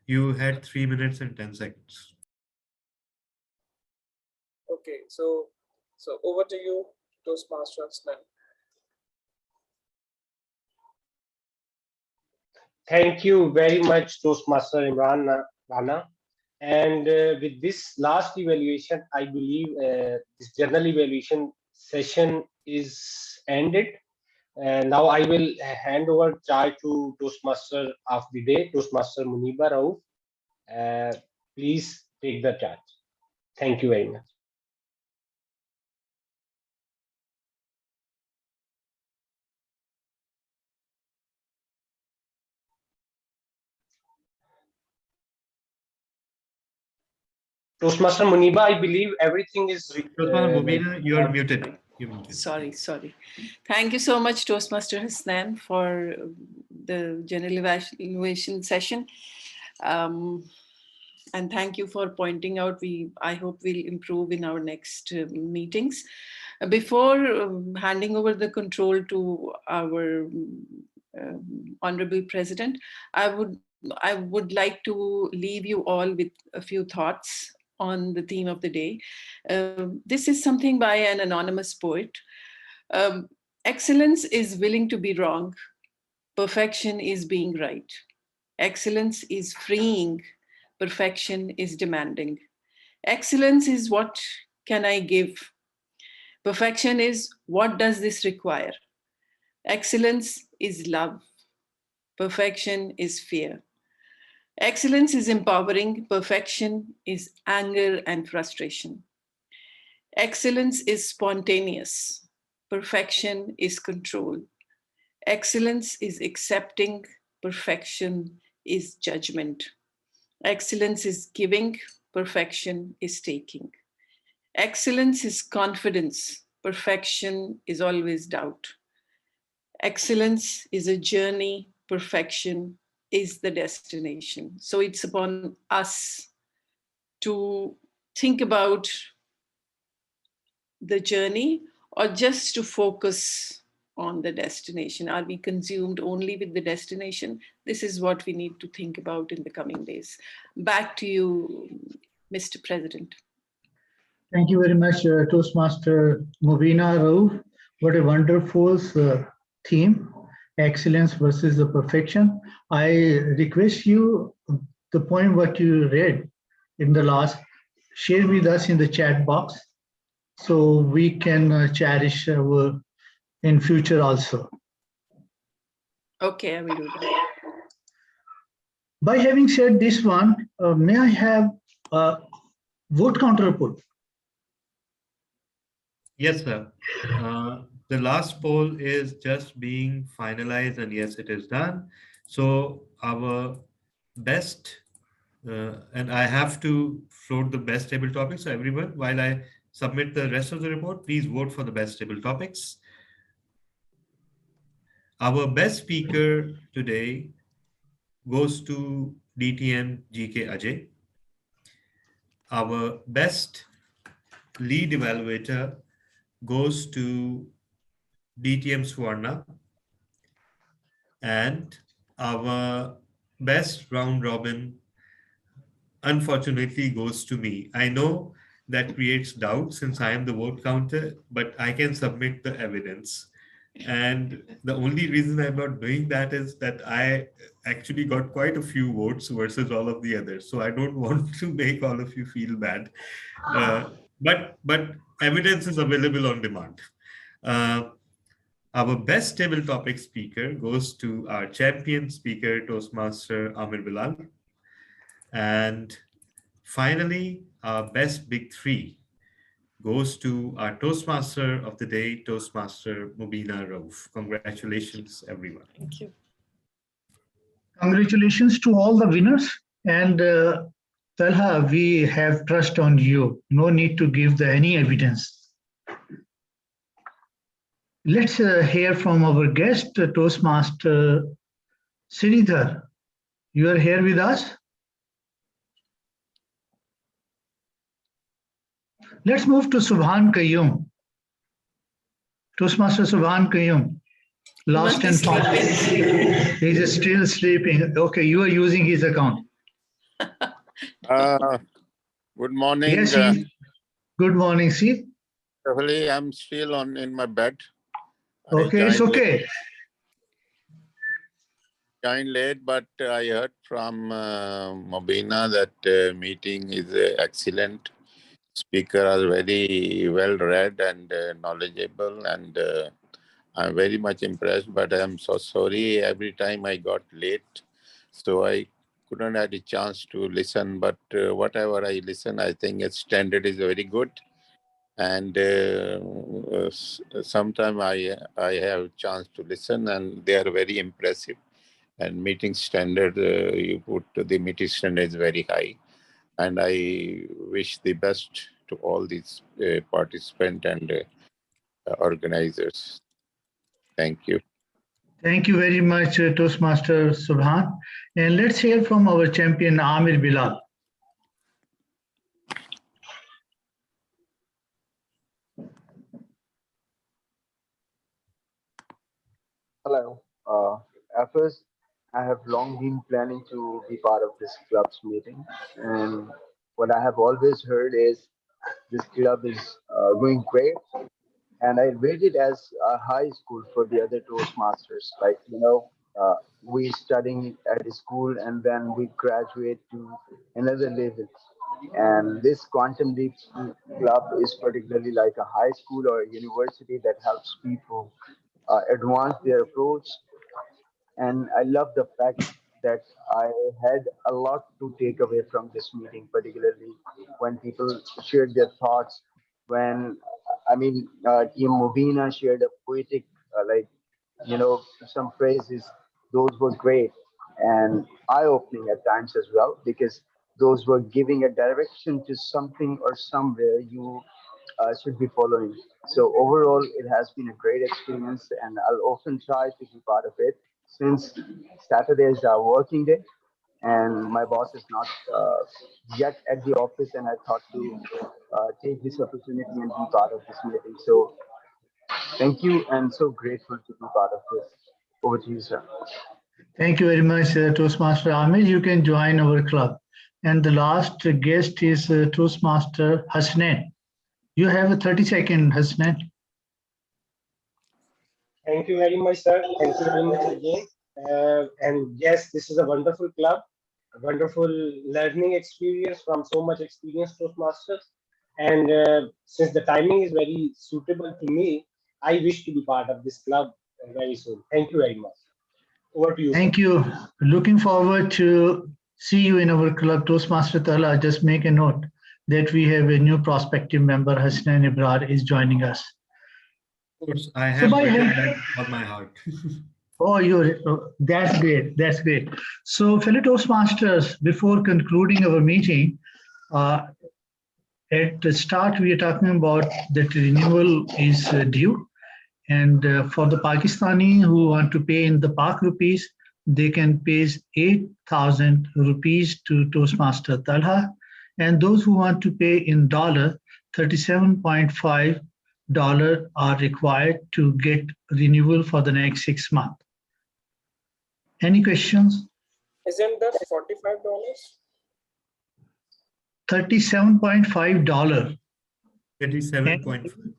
You had 3 minutes and 10 seconds. Okay, so over to you, Toastmasters now. Thank you very much, Toastmaster Imran Rana. And with this last evaluation, I believe this general evaluation session is ended. Now I will hand over charge to Toastmaster of the day, Toastmaster Muniba Rauf. Please take the charge. Thank you very much. Toastmaster Muniba, I believe everything is. Toastmaster Mubina, you are muted. Sorry. Thank you so much, Toastmaster Hasnain, for the general evaluation session. And thank you for pointing out. I hope we'll improve in our next meetings. Before handing over the control to our Honorable President, I would like to leave you all with a few thoughts on the theme of the day. This is something by an anonymous poet. Excellence is willing to be wrong. Perfection is being right. Excellence is freeing. Perfection is demanding. Excellence is what can I give? Perfection is what does this require? Excellence is love. Perfection is fear. Excellence is empowering. Perfection is anger and frustration. Excellence is spontaneous. Perfection is control. Excellence is accepting. Perfection is judgment. Excellence is giving. Perfection is taking. Excellence is confidence. Perfection is always doubt. Excellence is a journey. Perfection is the destination. So it's upon us to think about the journey or just to focus on the destination. Are we consumed only with the destination? This is what we need to think about in the coming days. Back to you, Mr. President. Thank you very much, Toastmaster Mubina Rauf. What a wonderful theme, excellence versus the perfection. I request you, the point what you read in the last, share with us in the chat box so we can cherish our in future also. Okay, I will do that. By having said this one, may I have a vote counter report? Yes, sir. The last poll is just being finalized, and yes, it is done. So our best, and I have to float the best table topics. So everyone, while I submit the rest of the report, please vote for the best table topics. Our best speaker today goes to DTM GK Ajay. Our best lead evaluator goes to DTM Swarna, and our best round robin unfortunately goes to me. I know that creates doubt since I am the vote counter, but I can submit the evidence. And the only reason I'm not doing that is that I actually got quite a few votes versus all of the others. So I don't want to make all of you feel bad. But evidence is available on demand. Our best table topic speaker goes to our champion speaker, Toastmaster Amir Bilal. And finally, our best big three goes to our Toastmaster of the day, Toastmaster Mubina Rauf. Congratulations, everyone. Thank you. Congratulations to all the winners. And Talha, we have trust on you. No need to give any evidence. Let's hear from our guest, Toastmaster Sridhar. You are here with us? Let's move to Subhan Qayyum. Toastmaster Subhan Qayyum. Lost and found. He's still sleeping. Okay, you are using his account. Good morning. Yes, good morning. See? Actually, I'm still in my bed. Okay, it's okay. Joined late, but I heard from Mobina that meeting is excellent. Speaker are very well read and knowledgeable, and I'm very much impressed. But I'm so sorry. Every time I got late, so I couldn't have a chance to listen. But whatever I listen, I think its standard is very good. And sometime I have a chance to listen, and they are very impressive. And meeting standard, you put the meeting standard is very high. And I wish the best to all these participants and organizers. Thank you. Thank you very much, Toastmaster Subhan. And let's hear from our champion, Amir Bilal. Hello. At first, I have long been planning to be part of this club's meeting, and what I have always heard is this club is going great, and I rate it as a high school for the other Toastmasters. Like, we studying at a school and then we graduate to another level. And this Quantum Leap Club is particularly like a high school or a university that helps people advance their approach. And I love the fact that I had a lot to take away from this meeting, particularly when people shared their thoughts. When Team Movina shared a poetic, some phrases. Those were great and eye-opening at times as well, because those were giving a direction to something or somewhere you should be following. So overall, it has been a great experience, and I'll often try to be part of it since Saturday is our working day, and my boss is not yet at the office, and I thought to take this opportunity and be part of this meeting. So thank you, and so grateful to be part of this. Over to you, sir. Thank you very much, Toastmaster Ahmed. You can join our club. And the last guest is Toastmaster Hasnain. You have a 30-second, Hasnain. Thank you very much, sir. Thank you very much again. And yes, this is a wonderful club, a wonderful learning experience from so much experienced Toastmasters. And since the timing is very suitable to me, I wish to be part of this club very soon. Thank you very much. Over to you. Thank you. Looking forward to see you in our club, Toastmaster Tala. Just make a note that we have a new prospective member, Hasnain Ibrar, is joining us. Of course, I have that on my heart. Oh, that's great. That's great. So, fellow Toastmasters, before concluding our meeting, at the start, we are talking about that renewal is due. And for the Pakistani who want to pay in the Pak rupees, they can pay 8,000 rupees to Toastmaster Talha. And those who want to pay in dollar, $37.5 are required to get renewal for the next 6 months. Any questions? Isn't that $45? $37.5. 37.5.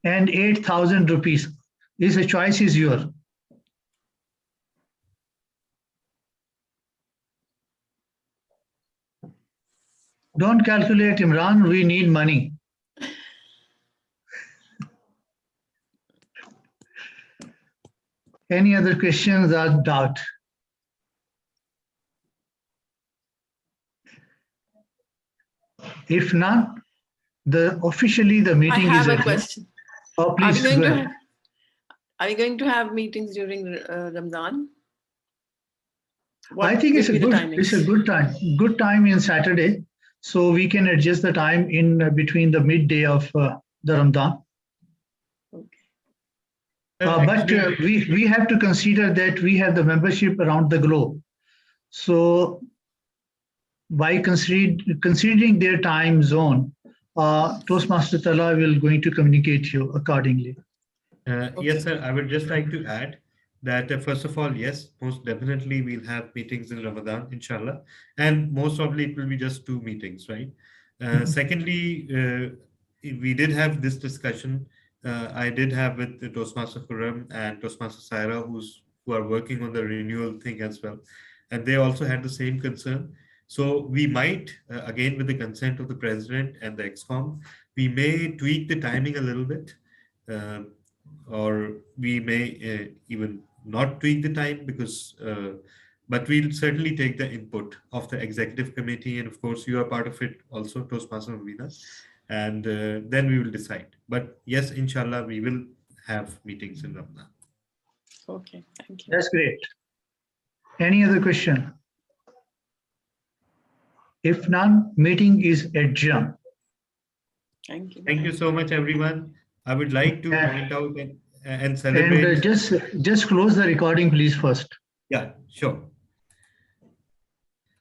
And 8,000 rupees. This the choice is yours. Don't calculate, Imran. We need money. Any other questions or doubt? If not, officially the meeting I is have a adjourned. question. Oh, please go ahead. Are we going to have meetings during Ramadan? I think it's a good time. Good time in Saturday, so we can adjust the time in between the midday of the Ramadan. But we have to consider that we have the membership around the globe. So by considering their time zone, Toastmaster Tala will going to communicate you accordingly. Yes, sir. I would just like to add that first of all, yes, most definitely we'll have meetings in Ramadan, inshallah, and most probably it will be just 2 meetings, right? Secondly, we did have this discussion. I did have with the Toastmaster Khurram and Toastmaster Saira, who are working on the renewal thing as well, and they also had the same concern. So we might, again, with the consent of the president and the ExCom, we may tweak the timing a little bit, or we may even not tweak the time because, but we'll certainly take the input of the executive committee, and of course you are part of it also, Toastmaster Movina, and then we will decide. But yes, inshallah, we will have meetings in Ramadan. Okay, thank you. That's great. Any other question? If none, meeting is adjourned. Thank you. Thank you so much, everyone. I would like to point out and celebrate. And just close the recording, please, first. Yeah, sure.